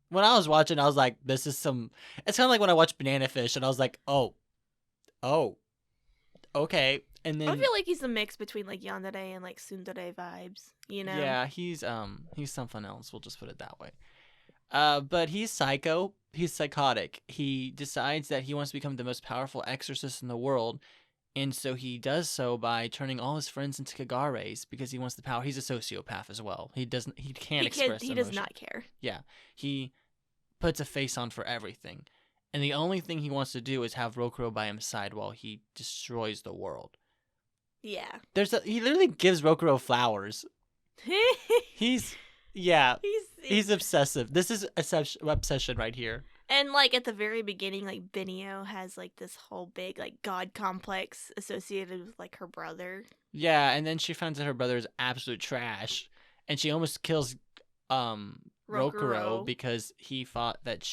When I was watching, I was like, this is some... It's kind of like when I watched Banana Fish, and I was like, oh, okay. And then... I feel like he's a mix between like yandere and like tsundere vibes, you know? Yeah, he's something else, we'll just put it that way. But he's psycho. He's psychotic. He decides that he wants to become the most powerful exorcist in the world, and so he does so by turning all his friends into Kagares because he wants the power. He's a sociopath as well. He doesn't. He can't express He emotion. does not care. Yeah, he puts a face on for everything, and the only thing he wants to do is have Rokuro by his side while he destroys the world. Yeah. He literally gives Rokuro flowers. He's obsessive. This is obsession right here. And like at the very beginning, like Benio has like this whole big like god complex associated with like her brother. Yeah, and then she finds out her brother is absolute trash, and she almost kills Rokuro because he thought that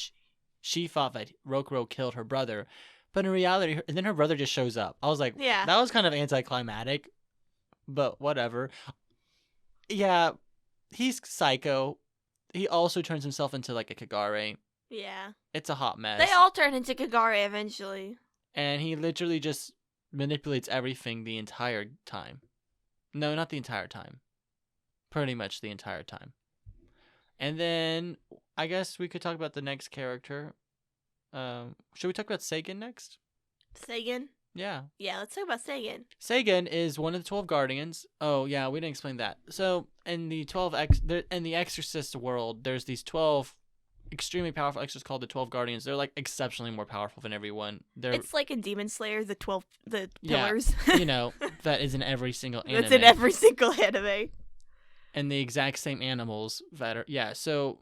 she thought that Rokuro killed her brother, but in reality, and then her brother just shows up. I was like, yeah, that was kind of anticlimactic, but whatever. Yeah, he's psycho. He also turns himself into like a Kagare. Yeah. It's a hot mess. They all turn into Kagare eventually. And he literally just manipulates everything the entire time. No, not the entire time. Pretty much the entire time. And then I guess we could talk about the next character. Should we talk about Sagan next? Sagan? Yeah. Yeah, let's talk about Sagan. Sagan is one of the 12 Guardians. Oh, yeah, we didn't explain that. So, in the in the Exorcist world, there's these 12 extremely powerful exorcists called the 12 Guardians. They're like exceptionally more powerful than everyone. It's like a Demon Slayer, the yeah, pillars. That is in every single anime. That's in every single anime. And the exact same animals that are so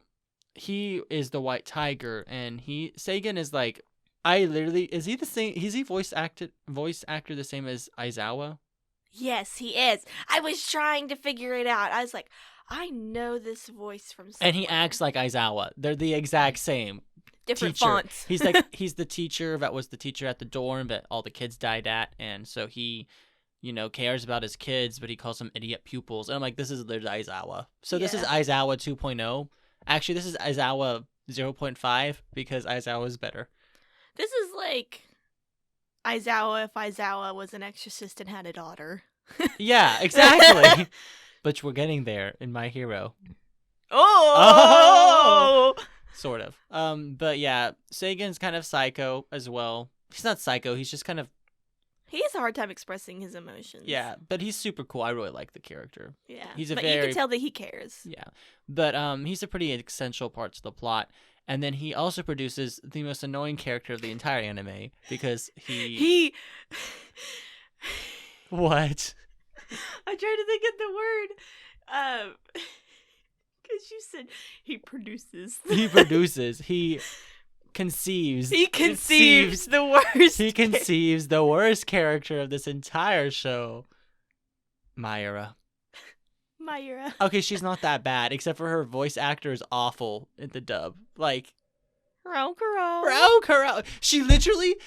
he is the White Tiger, and Sagan is like, is he the same? Is he voice actor the same as Aizawa? Yes, he is. I was trying to figure it out. I was like, I know this voice from somewhere. And he acts like Aizawa. They're the exact same. Different teacher. fonts. He's the teacher that was the teacher at the dorm that all the kids died at, and so he, cares about his kids, but he calls them idiot pupils. And I'm like, this is literally Aizawa. So This is Aizawa 2.0. Actually, this is Aizawa 0.5 because Aizawa is better. This is like Aizawa if Aizawa was an exorcist and had a daughter. Yeah, exactly. But we're getting there in My Hero. Oh! Sort of. But yeah, Sagan's kind of psycho as well. He's not psycho, he's just kind of... He has a hard time expressing his emotions. Yeah, but he's super cool. I really like the character. Yeah, you can tell that he cares. Yeah, but he's a pretty essential part to the plot. And then he also produces the most annoying character of the entire anime because he... What? I'm trying to think of the word. Because you said he produces. He produces. He conceives. He conceives the worst. He conceives the worst character of this entire show. Mayura. Okay, she's not that bad, except for her voice actor is awful in the dub. Like... Rokuro. She literally,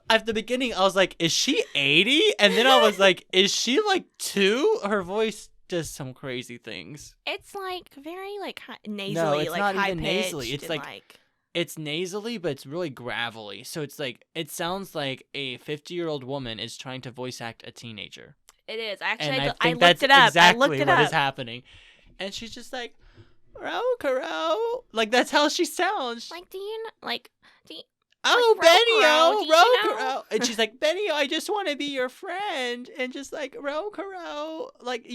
at the beginning, I was like, is she 80? And then I was like, is she like 2? Her voice does some crazy things. It's like very like nasally, no, it's like not high even nasally. It's like it's nasally, but it's really gravelly. So it's like, it sounds like a 50-year-old woman is trying to voice act a teenager. It is. Actually, and I looked it up. Exactly I looked it what up. is happening. And she's just like, Rokuro. Like, that's how she sounds. Like, do you oh, like, Benio, Rokuro. And she's like, Benio, I just want to be your friend. And just like, Rokuro. Like,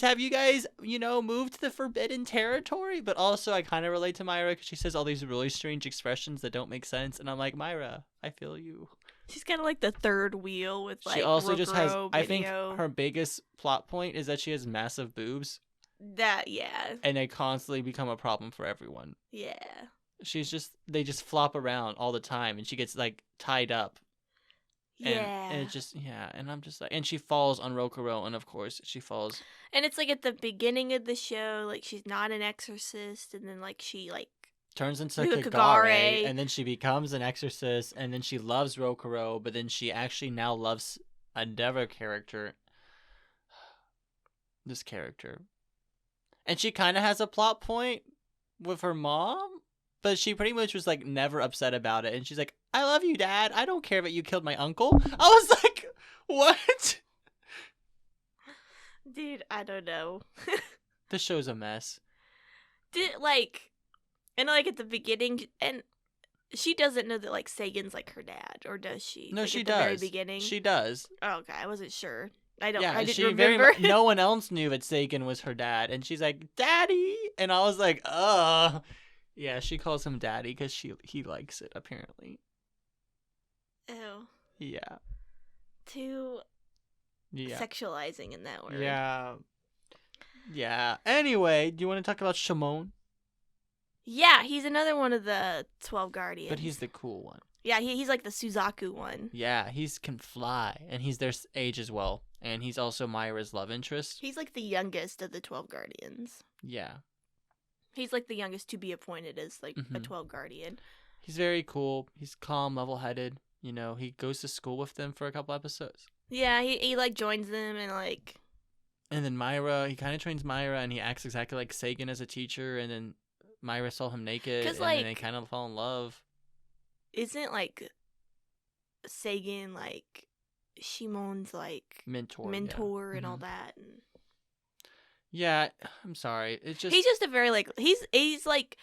have you guys, moved to the forbidden territory? But also, I kind of relate to Myra because she says all these really strange expressions that don't make sense. And I'm like, Myra, I feel you. She's kind of like the third wheel with like. She also Rokuro, just has, Benio. I think her biggest plot point is that she has massive boobs. Yeah. And they constantly become a problem for everyone. Yeah. They just flop around all the time, and she gets like tied up. Yeah. And it just, and I'm just like, and she falls on Rokuro, and of course she falls. And it's like at the beginning of the show, like she's not an exorcist, and then like she like turns into Kagare, and then she becomes an exorcist, and then she loves Rokuro, but then she actually now loves another character. This character. And she kind of has a plot point with her mom, but she pretty much was like never upset about it. And she's like, I love you, Dad. I don't care that you killed my uncle. I was like, what? Dude, I don't know. This show's a mess. And like at the beginning, and she doesn't know that like Sagan's like her dad, or does she? No, Like, she at the does. very beginning. She does. Oh, okay, I wasn't sure. I Yeah, didn't she remember. no one else knew that Sagan was her dad, and she's like, "Daddy," and I was like, "Ugh." Yeah, she calls him daddy because he likes it apparently. Ew. Yeah. Too sexualizing in that word. Yeah. Yeah. Anyway, do you want to talk about Shimon? Yeah, he's another one of the 12 Guardians. But he's the cool one. Yeah, he's like the Suzaku one. Yeah, he's can fly, and he's their age as well, and he's also Myra's love interest. He's like the youngest of the 12 Guardians. Yeah. He's like the youngest to be appointed as like a 12 Guardian. He's very cool. He's calm, level-headed. You know, he goes to school with them for a couple episodes. Yeah, he like joins them and like. And then Myra, he kind of trains Myra, and he acts exactly like Sagan as a teacher. And then Myra saw him naked, and like, then they kind of fall in love. Isn't like Sagan like Shimon's like mentor and all that? And... Yeah, I'm sorry. It's just he's just a very like he's like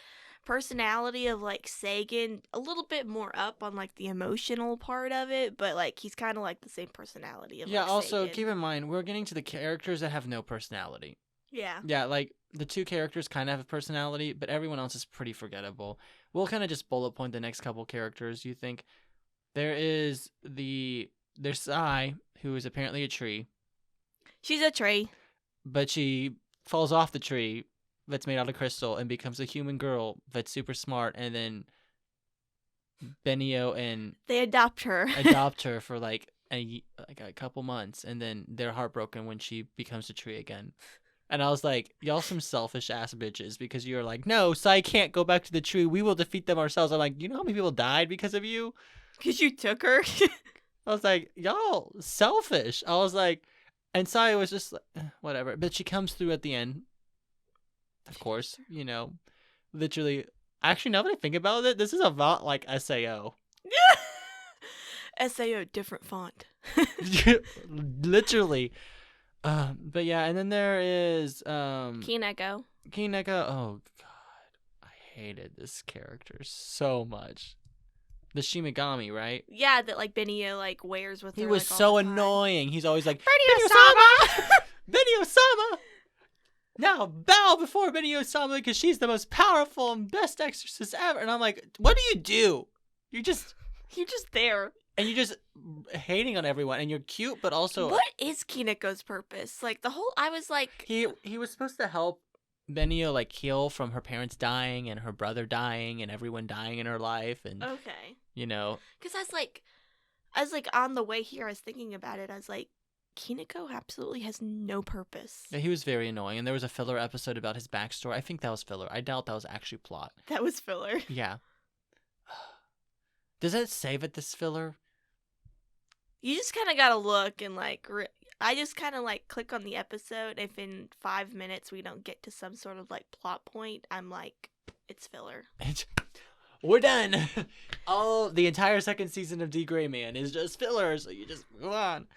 personality of like Sagan, a little bit more up on like the emotional part of it, but like he's kind of like the same personality of like, also Sagan. Keep in mind we're getting to the characters that have no personality. Yeah, like the two characters kind of have a personality, but everyone else is pretty forgettable. We'll kind of just bullet point the next couple characters. You think there's Sai, who is apparently a tree. She's a tree, but she falls off the tree that's made out of crystal and becomes a human girl that's super smart, and then Benio and they adopt her for like a couple months, and then they're heartbroken when she becomes a tree again. And I was like, y'all some selfish ass bitches, because you're like, no, Sai can't go back to the tree. We will defeat them ourselves. I'm like, you know how many people died because of you? Because you took her? I was like, y'all selfish. I was like, and Sai was just like, whatever. But she comes through at the end. Of course, you know, literally. Actually, now that I think about it, this is about like SAO. SAO, different font. Literally. But yeah, and then there is Kineko. Oh god, I hated this character so much. The Shimigami, right? Yeah, that like Benio like wears with her. He was like, so annoying. He's always like, Benio-sama! Benio-sama! Now bow before Benio-sama because she's the most powerful and best exorcist ever. And I'm like, what do you do? You're just there. And you're just hating on everyone, and you're cute, but also... What is Kineko's purpose? Like, I was like... He was supposed to help Benio, like, heal from her parents dying and her brother dying and everyone dying in her life, and... Okay. You know... Because I was like, on the way here, I was thinking about it, I was like, Kineko absolutely has no purpose. Yeah, he was very annoying, and there was a filler episode about his backstory. I think that was filler. I doubt that was actually plot. That was filler. Yeah. Does it say that this filler... You just kind of gotta look and like, I just kind of like click on the episode. If in 5 minutes we don't get to some sort of like plot point, I'm like, it's filler. We're done. The entire second season of D. Gray Man is just filler, so you just go on.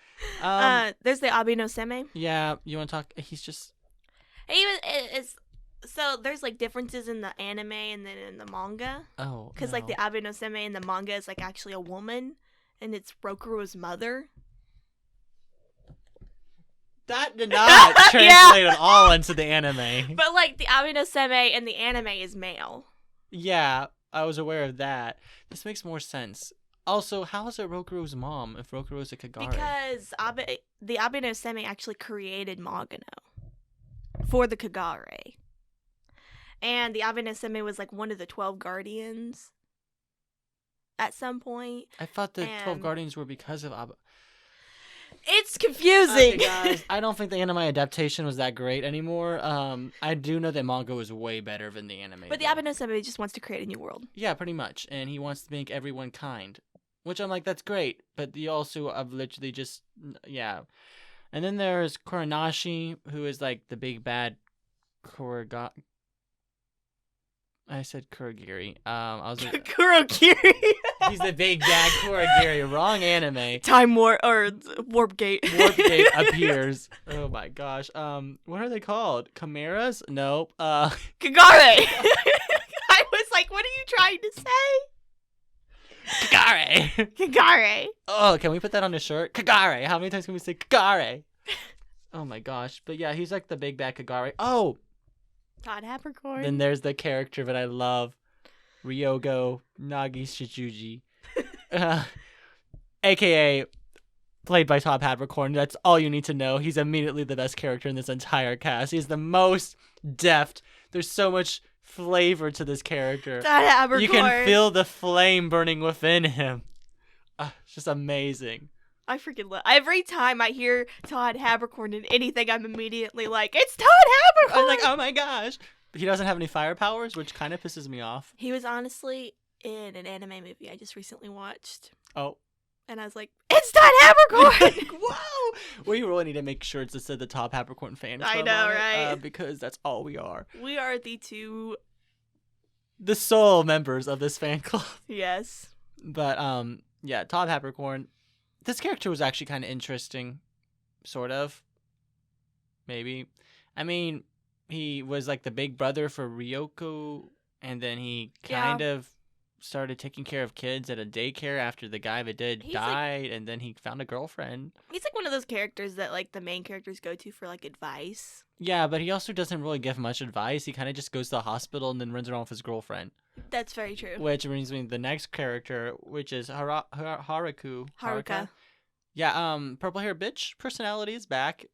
There's the Abino Seme. Yeah, you want to talk? He's just. So there's like differences in the anime and then in the manga. Oh. Because like the Abino Seme in the manga is like actually a woman. And it's Rokuro's mother. That did not translate at all into the anime. But like the Abino Seme in the anime is male. Yeah, I was aware of that. This makes more sense. Also, how is it Rokuro's mom if Rokuro's a Kagare? Because the Abino Seme actually created Magano for the Kagare. And the Abino Seme was like one of the 12 guardians. At some point. I thought the 12 Guardians were because of Abba. It's confusing. Okay, guys, I don't think the anime adaptation was that great anymore. I do know that manga was way better than the anime. But the Abino Seme just wants to create a new world. Yeah, pretty much. And he wants to make everyone kind. Which I'm like, that's great. But you also have literally just, yeah. And then there's Kuranashi, who is like the big bad I said Kurogiri. I was Kurogiri. He's the big bad Kurogiri. Wrong anime. Time Warp or Warp Gate. Warp Gate appears. Oh my gosh. What are they called? Chimeras? Nope. Kagare. I was trying to say. Kagare. Kagare. Oh, can we put that on a shirt? Kagare. How many times can we say Kagare? Oh my gosh. But yeah, he's like the big bad Kagare. Oh, Todd Habercorn. then there's the character that I love, Ryogo Nagi Shijuji, aka played by Todd Habercorn. That's all you need to know. He's immediately the best character in this entire cast. He's the most deft. There's so much flavor to this character. Todd Habercorn. You can feel the flame burning within him. It's just amazing. I freaking love. Every time I hear Todd Habercorn in anything, I'm immediately like, it's Todd Habercorn. I'm like, oh my gosh. He doesn't have any fire powers, which kind of pisses me off. He was honestly in an anime movie I just recently watched. Oh. And I was like, it's Todd Habercorn! Whoa! We really need to make sure it's the Top Habercorn fan club I know, on it, right? because that's all we are. We are the sole members of this fan club. Yes. But, yeah, Todd Habercorn. This character was actually kind of interesting. Sort of. Maybe. I mean, he was like the big brother for Ryoko, and then he kind of started taking care of kids at a daycare after the guy that died, and then he found a girlfriend. He's like one of those characters that like the main characters go to for like advice. Yeah, but he also doesn't really give much advice. He kind of just goes to the hospital and then runs around with his girlfriend. That's very true. Which brings me to the next character, which is Haruka. Haruka. Yeah, purple hair bitch personality is back.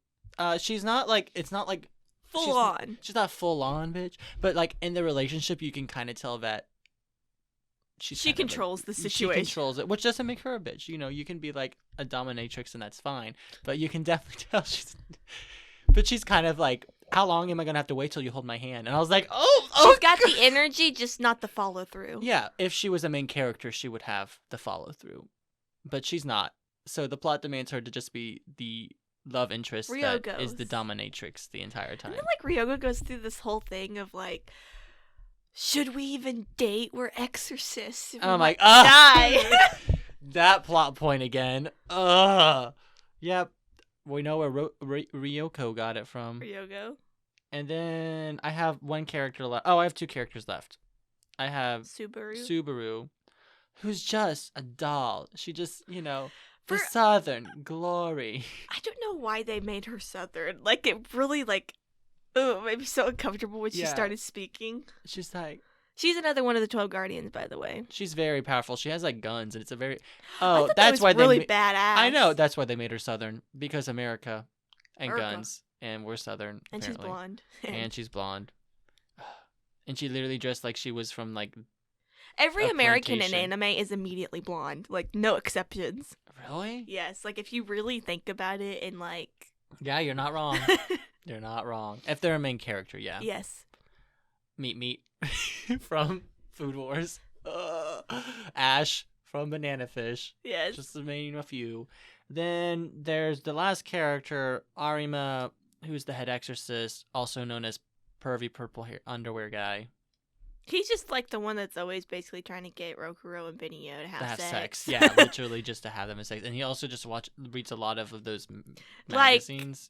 She's not like, it's not like Full on. She's not full on bitch, but like in the relationship you can kind of tell that she controls the situation. She controls it, which doesn't make her a bitch. You know, you can be like a dominatrix and that's fine, but you can definitely tell she's kind of like, how long am I gonna have to wait till you hold my hand? And I was like, she's got the energy, just not the follow through. Yeah, if she was a main character, she would have the follow through, but she's not. So the plot demands her to just be the love interest that is the dominatrix the entire time. And then like Ryogo goes through this whole thing of like, should we even date? We're exorcists. I'm like, die. That plot point again. Yep. We know where Ryoko got it from. Ryogo. And then I have one character left. Oh, I have two characters left. I have Subaru, who's just a doll. She just, the Southern glory. I don't know why they made her Southern. Like, it really, like, it made me so uncomfortable when she started speaking. She's like... She's another one of the 12 Guardians, by the way. She's very powerful. She has, like, guns, and it's a very... Oh, that's why really badass. I know, that's why they made her Southern. Because America and guns, and we're Southern, and apparently. She's blonde. And she's blonde. And she literally dressed like she was from, like... Every American in anime is immediately blonde. Like, no exceptions. Really? Yes. Like, if you really think about it and, like... Yeah, you're not wrong. You're not wrong. If they're a main character, yeah. Yes. Meat from Food Wars. Ash from Banana Fish. Yes. Just to name a few. Then there's the last character, Arima, who's the head exorcist, also known as pervy purple hair underwear guy. He's just like the one that's always basically trying to get Rokuro and Benio to have sex. Yeah, literally just to have them have sex. And he also just reads a lot of those magazines.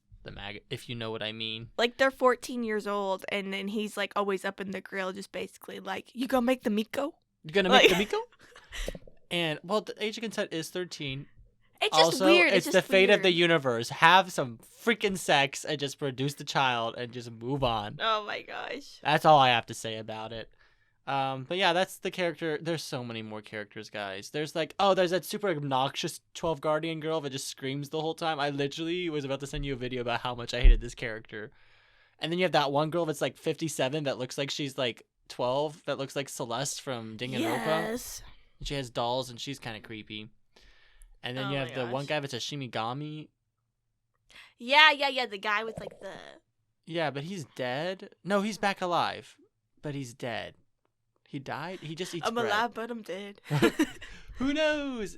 If you know what I mean. Like, they're 14 years old, and then he's like always up in the grill, just basically like, you gonna make the Miko? You gonna make the Miko? And, well, the age of consent is 13. It's just also, weird. It's the fate of the universe. Have some freaking sex and just produce the child and just move on. Oh my gosh. That's all I have to say about it. But yeah, that's the character. There's so many more characters, guys. There's like, there's that super obnoxious 12 Guardian girl that just screams the whole time. I literally was about to send you a video about how much I hated this character. And then you have that one girl that's like 57 that looks like she's like 12, that looks like Celeste from Danganronpa. Yes. She has dolls and she's kind of creepy. And then you have the one guy that's a Shimigami. Yeah, the guy with like the... Yeah, but he's dead. No, he's back alive, but he's dead. He died? He just eats bread. I'm alive, but I'm dead. Who knows?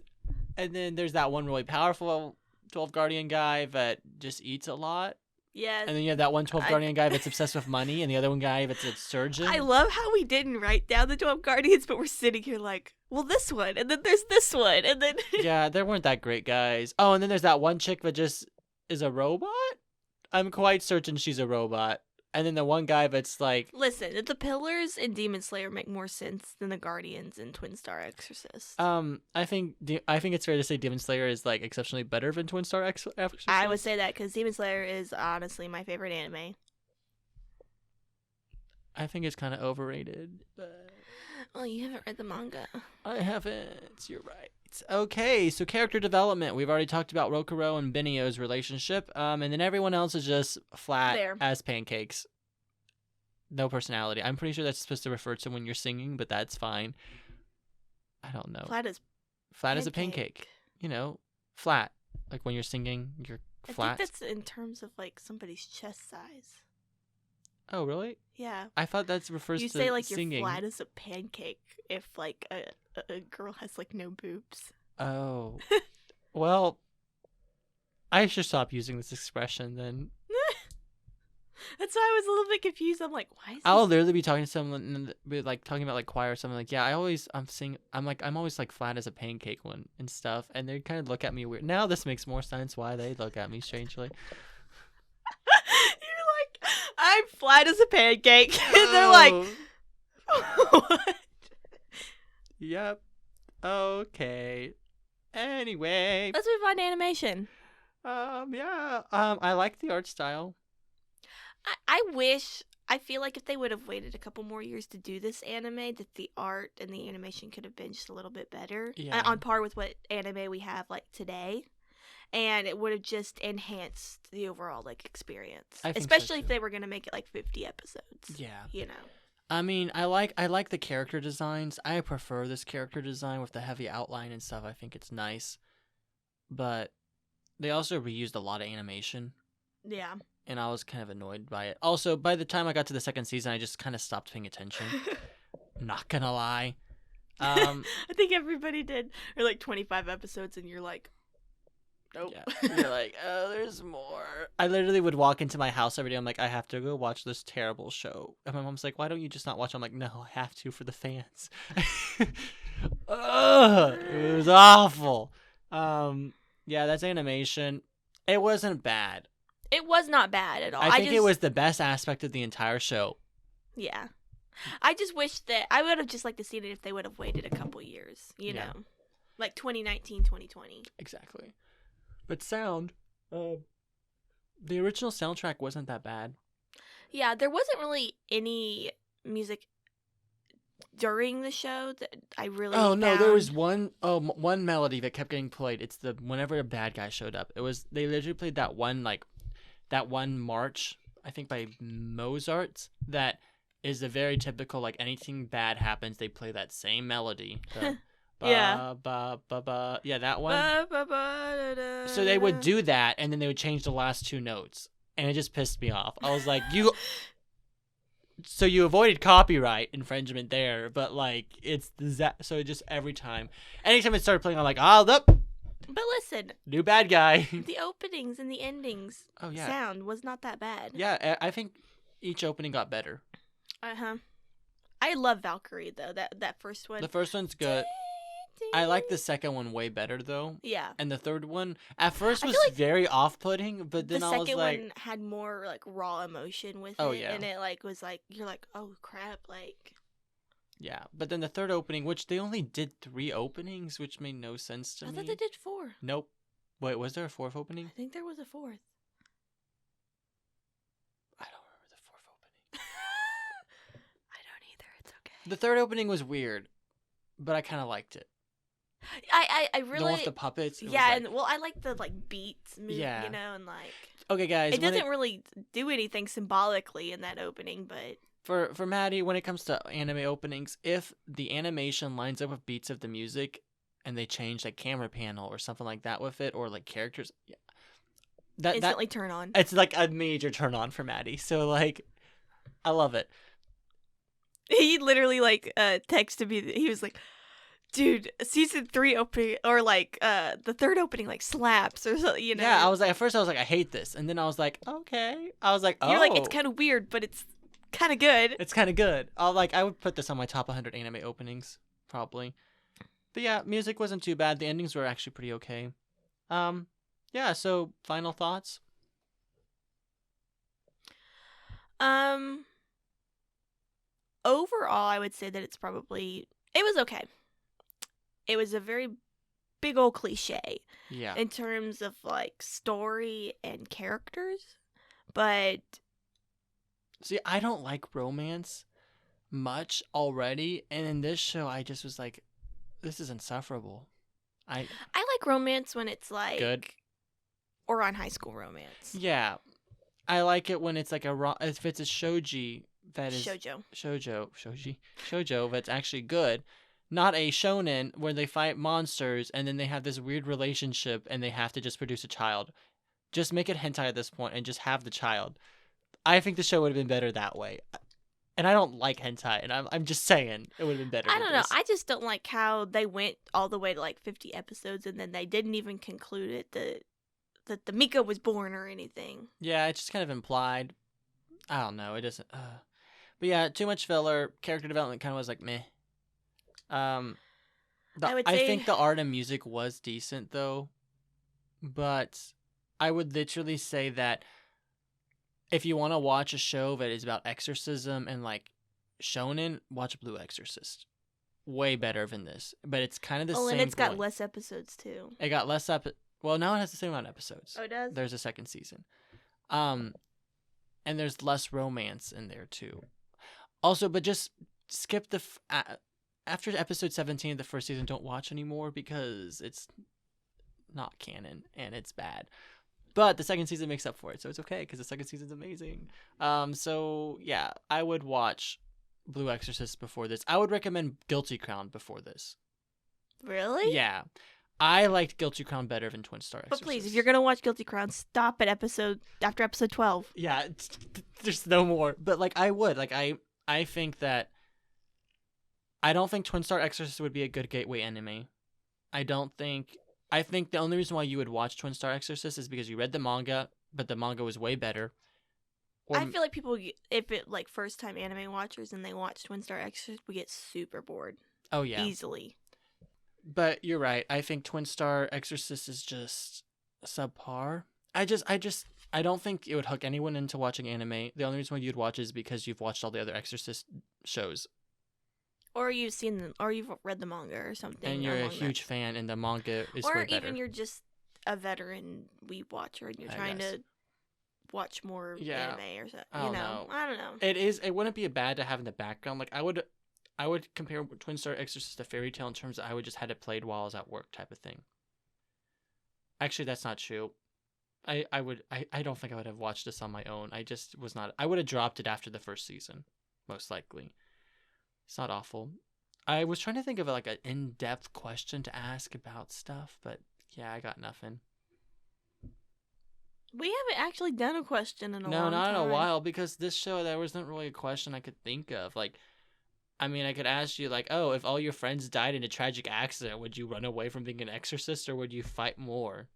And then there's that one really powerful 12 Guardian guy that just eats a lot. Yes. And then you have that one 12 Guardian guy that's obsessed with money, and the other one guy that's a surgeon. I love how we didn't write down the 12 Guardians, but we're sitting here like, well, this one, and then there's this one, and then... Yeah, there weren't that great guys. Oh, and then there's that one chick that just is a robot? I'm quite certain she's a robot. and then the one guy that's like, Listen, the Pillars in Demon Slayer make more sense than the Guardians in Twin Star Exorcist. I think it's fair to say Demon Slayer is like exceptionally better than Twin Star Exorcist. I would say that because Demon Slayer is honestly my favorite anime. I think it's kind of overrated, but Well, you haven't read the manga. I haven't. You're right. Okay, so character development. We've already talked about Rokuro and Benio's relationship, and then everyone else is just flat There. as pancakes. No personality. I'm pretty sure that's supposed to refer to when you're singing, but that's fine. I don't know. Flat as a pancake. You know, flat. Like when you're singing, you're flat. I think that's in terms of like somebody's chest size. Oh, really? Yeah. I thought that refers to You say like singing. you're flat as a pancake if like a girl has like no boobs. Oh. Well, I should stop using this expression then. That's why I was a little bit confused. I'm like, why is I'll literally be talking to someone and be like talking about like choir or something like, yeah, I'm always like flat as a pancake one and stuff, and they kind of look at me weird. Now this makes more sense why they look at me strangely. You're like, I'm flat as a pancake. And they're like, what? Yep. Okay. Anyway. Let's move on to animation. Yeah. I like the art style. I feel like if they would have waited a couple more years to do this anime, that the art and the animation could have been just a little bit better. Yeah. On par with what anime we have like today. And it would have just enhanced the overall like experience. I think Especially so, if too. they were going to make it like 50 episodes. Yeah. You know. I mean, I like the character designs. I prefer this character design with the heavy outline and stuff. I think it's nice. But they also reused a lot of animation. Yeah. And I was kind of annoyed by it. Also, by the time I got to the second season, I just kind of stopped paying attention. Not gonna lie. I think everybody did. Or like 25 episodes and you're like, nope. Yeah. You're like, oh, there's more. I literally would walk into my house every day. I'm like, I have to go watch this terrible show. And my mom's like, why don't you just not watch it? I'm like, no, I have to for the fans. Ugh, it was awful. Yeah, that's animation. It wasn't bad. It was not bad at all. I think it was the best aspect of the entire show. Yeah. I just wish that I would have just liked to see it if they would have waited a couple years, you know. Like 2019, 2020. Exactly. But sound, the original soundtrack wasn't that bad. Yeah, there wasn't really any music during the show that I really no, found. there was one melody that kept getting played. It's whenever a bad guy showed up. They literally played that one march, I think by Mozart, that is a very typical, like anything bad happens, they play that same melody. Yeah. Yeah, that one. So they would do that, and then they would change the last two notes, and it just pissed me off. I was like, so you avoided copyright infringement there, but like so just every time, anytime it started playing, I'm like, But listen, new bad guy. The openings and the endings sound was not that bad. Yeah, I think each opening got better. I love Valkyrie though. That first one. The first one's good. I like the second one way better though. Yeah. And the third one at first was like very off-putting, but then I was like, the second one had more like raw emotion with it. Oh yeah. And it like was like you're like, oh crap, like. Yeah, but then the third opening, which they only did 3 openings, which made no sense to me. I thought they did 4. Nope. Wait, was there a 4th opening? I think there was a 4th. I don't remember the 4th opening. I don't either. It's okay. The third opening was weird, but I kind of liked it. I really. The one with the puppets. Yeah, and I like the like beats, you know, and like. Okay, guys. It doesn't really do anything symbolically in that opening, but. For Matty, when it comes to anime openings, if the animation lines up with beats of the music, and they change like camera panel or something like that with it, or like characters, instantly turn on. It's like a major turn on for Matty. So like, I love it. He literally like texted me. He was like, "Dude, season 3 opening or like the third opening like slaps or something." You know? Yeah, I was like, at first I was like, I hate this, and then I was like, okay. I was like, oh, you're like, it's kind of weird, but it's kind of good. It's kind of good. I would put this on my top 100 anime openings probably. But yeah, music wasn't too bad. The endings were actually pretty okay. Yeah. So final thoughts. Um, Overall, I would say that it was okay. It was a very big old cliche Yeah. in terms of like story and characters, but See, I don't like romance much already, and in this show, I just was like, this is insufferable. I like romance when it's like Good. or on High School Romance. Yeah, I like it when it's like if it's a shoji that is shoujo that's actually good, not a shonen where they fight monsters and then they have this weird relationship and they have to just produce a child. Just make it hentai at this point and just have the child. I think the show would have been better that way. And I don't like hentai, and I'm just saying it would have been better. I don't know. I just don't like how they went all the way to like 50 episodes and then they didn't even conclude it that the Mika was born or anything. Yeah, it's just kind of implied. I don't know. It doesn't. But yeah, too much filler. Character development kind of was like meh. I think the art and music was decent though, but I would literally say that if you want to watch a show that is about exorcism and like shonen, watch Blue Exorcist. Way better than this, but it's kind of the same. Oh, and it's got less episodes too. It got less Well, now it has the same amount of episodes. Oh, it does? There's a second season. And there's less romance in there too. Also, but just skip after episode 17 of the first season, don't watch anymore because it's not canon and it's bad. But the second season makes up for it, so it's okay because the second season's amazing. So yeah, I would watch Blue Exorcist before this. I would recommend Guilty Crown before this. Really? Yeah. I liked Guilty Crown better than Twin Star Exorcist. But please, if you're gonna watch Guilty Crown, stop at after episode 12. Yeah, there's no more. But like, I would I think that I don't think Twin Star Exorcist would be a good gateway anime. I think the only reason why you would watch Twin Star Exorcist is because you read the manga, but the manga was way better. I feel like people, if it like first time anime watchers and they watch Twin Star Exorcist, we get super bored. Oh yeah, easily. But you're right. I think Twin Star Exorcist is just subpar. I don't think it would hook anyone into watching anime. The only reason why you'd watch is because you've watched all the other Exorcist shows. Or you've seen them, or you've read the manga or something. And you're a huge fan, and the manga is way better. Or even you're just a veteran weeb watcher, and you're trying to watch more anime or something. I don't know. It wouldn't be bad to have in the background. Like I would compare Twin Star Exorcist to Fairy Tail in terms of I would just had it played while I was at work type of thing. Actually, that's not true. I don't think I would have watched this on my own. I just was not. I would have dropped it after the first season, most likely. It's not awful. I was trying to think of like an in-depth question to ask about stuff, but yeah, I got nothing. We haven't actually done a question in a long time. No, not in a while, because this show, there wasn't really a question I could think of. Like, I mean, I could ask you, like, oh, if all your friends died in a tragic accident, would you run away from being an exorcist, or would you fight more?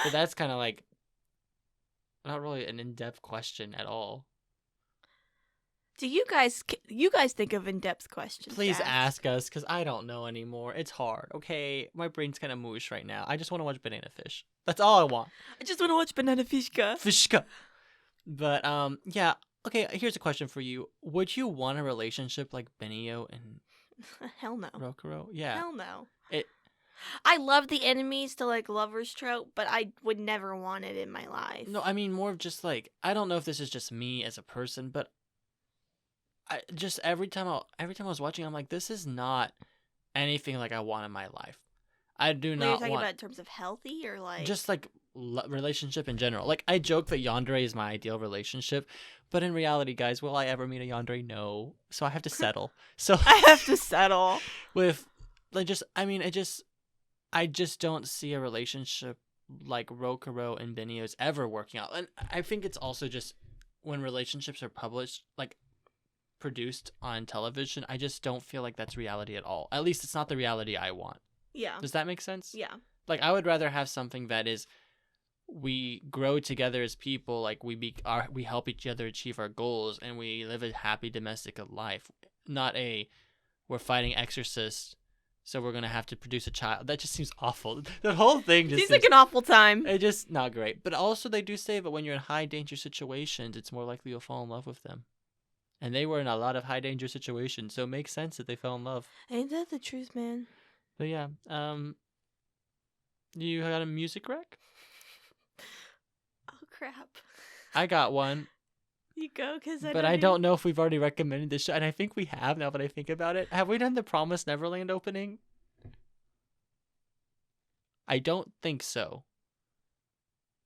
But that's kind of like, not really an in-depth question at all. Do you guys think of in-depth questions? Please ask us, because I don't know anymore. It's hard, okay? My brain's kind of moosh right now. I just want to watch Banana Fish. That's all I want. I just want to watch Banana Fishka. Fishka. But, yeah. Okay, here's a question for you. Would you want a relationship like Benio and Hell no. Rokuro? Yeah. Hell no. I love the enemies to like lovers trope, but I would never want it in my life. No, I mean more of just like, I don't know if this is just me as a person, but I just every time I was watching, I'm like, this is not anything like I want in my life. I do not want. You're talking about in terms of healthy or like just like relationship in general. Like I joke that yandere is my ideal relationship, but in reality, guys, will I ever meet a yandere? No. So I have to settle. So I have to settle with like I just don't see a relationship like Rokuro and Benio's ever working out. And I think it's also just when relationships are produced on television, I just don't feel like that's reality at all. At least it's not the reality I want. Yeah. Does that make sense? Yeah. Like I would rather have something that is we grow together as people, like we help each other achieve our goals and we live a happy domestic life, not we're fighting exorcists So we're gonna have to produce a child. That just seems awful. The whole thing just Seems like an awful time. it's just not great. But also they do say that when you're in high danger situations, it's more likely you'll fall in love with them. And they were in a lot of high danger situations, so it makes sense that they fell in love. Ain't that the truth, man? But yeah, you got a music rec? Oh crap! I got one. You go, cause I don't know if we've already recommended this show, and I think we have now that I think about it. Have we done the Promised Neverland opening? I don't think so.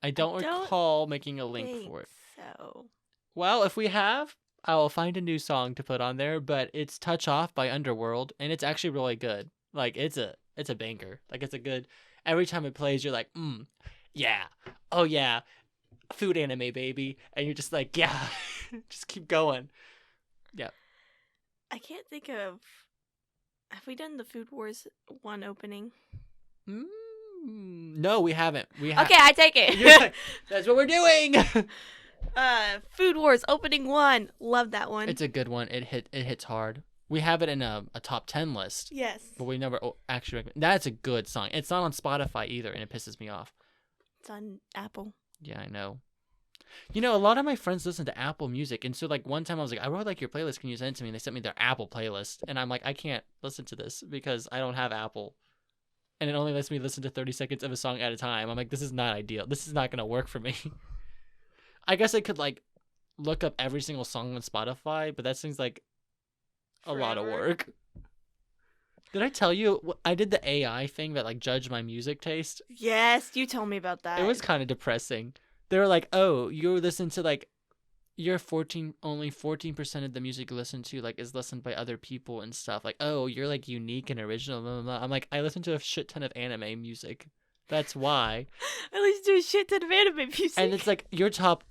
I don't recall making a link for it. So. Well, if we have, I will find a new song to put on there, but it's Touch Off by Underworld, and it's actually really good. Like, it's a banger. Like, it's a good... Every time it plays, you're like, yeah. Oh, yeah. Food anime, baby. And you're just like, yeah. Just keep going. Yeah. I can't think of... Have we done the Food Wars 1 opening? No, we haven't. Okay, I take it. Like, that's what we're doing. Food Wars opening 1. Love that one. It's a good one. It hits hard. We have it in a top 10 list. Yes. But we never actually recommend. That's a good song. It's not on Spotify either, and it pisses me off. It's on Apple. Yeah, I know. You know, a lot of my friends listen to Apple Music, and so like one time I was like, I really like your playlist. Can you send it to me? And they sent me their Apple playlist, and I'm like, I can't listen to this because I don't have Apple, and it only lets me listen to 30 seconds of a song at a time. I'm like, this is not ideal. This is not gonna work for me. I guess I could like look up every single song on Spotify, but that seems like a lot of work. Did I tell you I did the AI thing that like judged my music taste? Yes, you told me about that. It was kind of depressing. They were like, "Oh, you listen to like you're only 14% of the music you listen to like is listened by other people and stuff. Like, oh, you're like unique and original." Blah, blah, blah. I'm like, I listen to a shit ton of anime music. That's why. I listen to a shit ton of anime music. And it's like your top,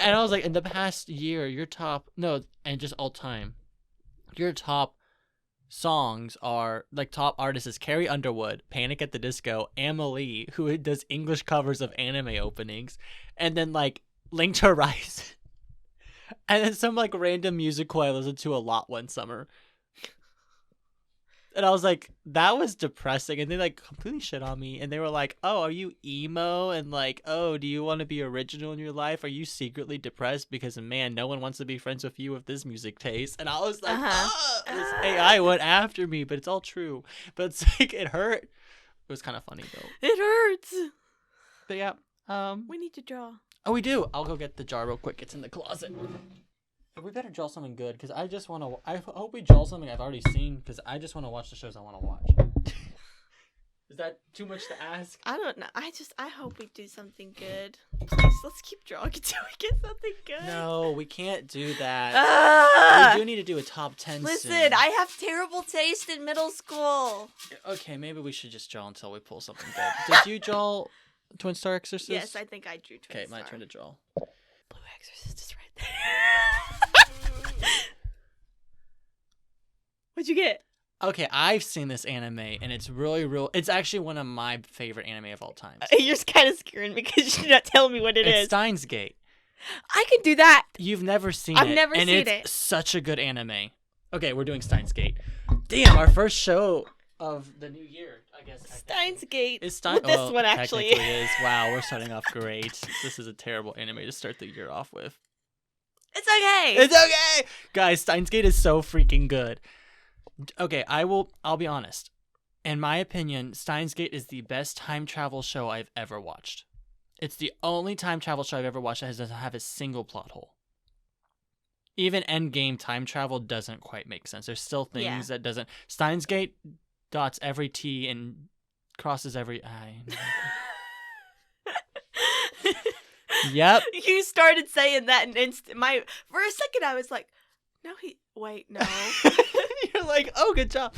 and I was like, in the past year, your top and just all time. Your top songs are like top artists is Carrie Underwood, Panic at the Disco, Amelie, who does English covers of anime openings, and then like Link to Horizon, and then some like random musical I listened to a lot one summer. And I was like, that was depressing. And they like completely shit on me. And they were like, oh, are you emo? And like, oh, do you want to be original in your life? Are you secretly depressed? Because, man, no one wants to be friends with you with this music taste. And I was like, this AI went after me. But it's all true. But it's like, it hurt. It was kind of funny, though. It hurts. But yeah. We need to draw. Oh, we do. I'll go get the jar real quick. It's in the closet. We better draw something good, because I just want to... I hope we draw something I've already seen, because I just want to watch the shows I want to watch. Is that too much to ask? I don't know. I hope we do something good. Please, let's keep drawing until we get something good. No, we can't do that. We do need to do a top 10 Listen, soon. I have terrible taste in middle school. Okay, maybe we should just draw until we pull something good. Did you draw Twin Star Exorcist? Yes, I think I drew Twin Star. Okay, my turn to draw. Blue Exorcist is right there. What'd you get? Okay, I've seen this anime, and it's really it's actually one of my favorite anime of all time. You're kind of scaring me because you're not telling me what it is. It's Steins Gate. I can do that. You've never seen it. I've never seen it. And it's such a good anime. Okay, we're doing Steins Gate. Damn, our first show of the new year, I guess. Steins Gate. It's Steins. This one actually is. Wow, we're starting off great. This is a terrible anime to start the year off with. It's okay. It's okay, guys. Steins Gate is so freaking good. Okay, I'll be honest. In my opinion, Steins Gate is the best time travel show I've ever watched. It's the only time travel show I've ever watched that doesn't have a single plot hole. Even Endgame time travel doesn't quite make sense. There's still things that doesn't. Steins Gate dots every T and crosses every I. Yep. You started saying that in instant. For a second, I was like, no, no. You're like, oh, good job.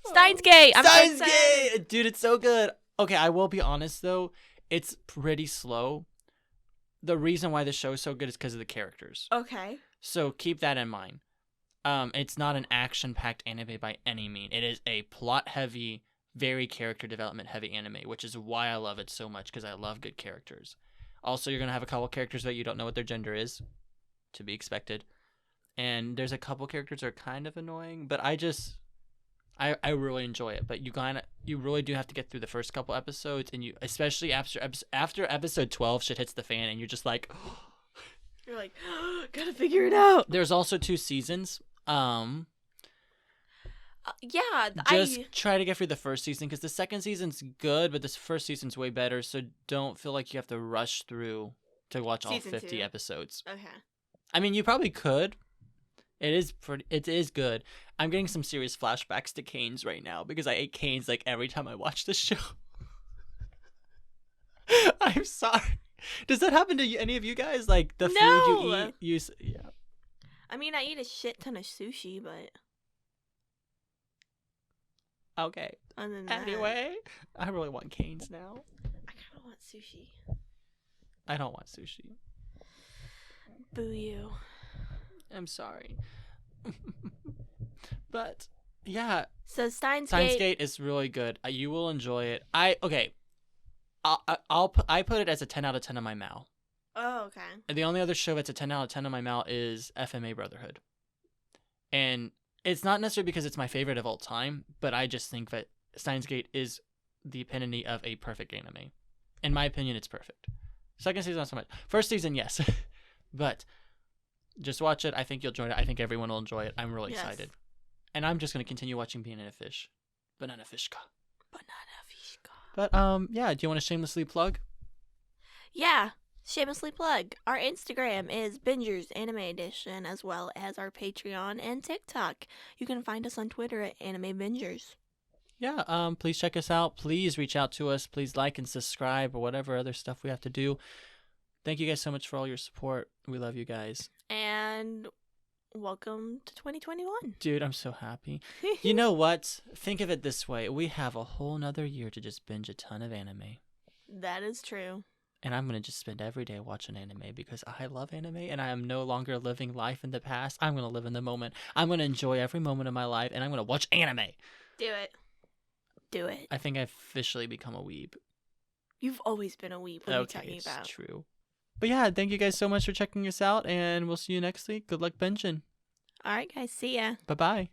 Steins Gate. Steins Gate. Dude, it's so good. Okay, I will be honest, though. It's pretty slow. The reason why the show is so good is because of the characters. Okay. So keep that in mind. It's not an action-packed anime by any mean. It is a plot-heavy, very character development-heavy anime, which is why I love it so much, because I love good characters. Also, you're going to have a couple characters that you don't know what their gender is, to be expected. And there's a couple characters that are kind of annoying, but I really enjoy it, but you really do have to get through the first couple episodes, and you especially after episode 12 shit hits the fan, and you're just like, you're like, gotta figure it out. There's also 2 seasons. Yeah, just try to get through the first season because the second season's good, but this first season's way better. So don't feel like you have to rush through to watch all 50 episodes. Okay. I mean, you probably could. It is good. I'm getting some serious flashbacks to canes right now because I ate canes like every time I watch the show. I'm sorry. Does that happen to any of you guys? Like the food you eat, yeah. I mean, I eat a shit ton of sushi, but okay. Other than that, anyway, I really want canes now. I kind of want sushi. I don't want sushi. Boo you. I'm sorry. But yeah. So Steins Gate is really good. You will enjoy it. I put it as a 10 out of 10 on my Mal. Oh, okay. And the only other show that's a 10 out of 10 on my Mal is FMA Brotherhood. And it's not necessarily because it's my favorite of all time, but I just think that Steins Gate is the epitome of a perfect anime. In my opinion, it's perfect. Second season, not so much. First season, yes. But just watch it. I think you'll enjoy it. I think everyone will enjoy it. I'm really excited. And I'm just going to continue watching Banana Fish. Banana Fishka. But, yeah, do you want to shamelessly plug? Yeah, shamelessly plug. Our Instagram is Bingers Anime Edition, as well as our Patreon and TikTok. You can find us on Twitter at Anime Bingers. Yeah, please check us out. Please reach out to us. Please like and subscribe or whatever other stuff we have to do. Thank you guys so much for all your support. We love you guys. And welcome to 2021. Dude, I'm so happy. You know what? Think of it this way. We have a whole nother year to just binge a ton of anime. That is true. And I'm going to just spend every day watching anime because I love anime and I am no longer living life in the past. I'm going to live in the moment. I'm going to enjoy every moment of my life and I'm going to watch anime. Do it. Do it. I think I've officially become a weeb. You've always been a weeb. What are you talking about? It's true. But yeah, thank you guys so much for checking us out, and we'll see you next week. Good luck binging. All right, guys. See ya. Bye-bye.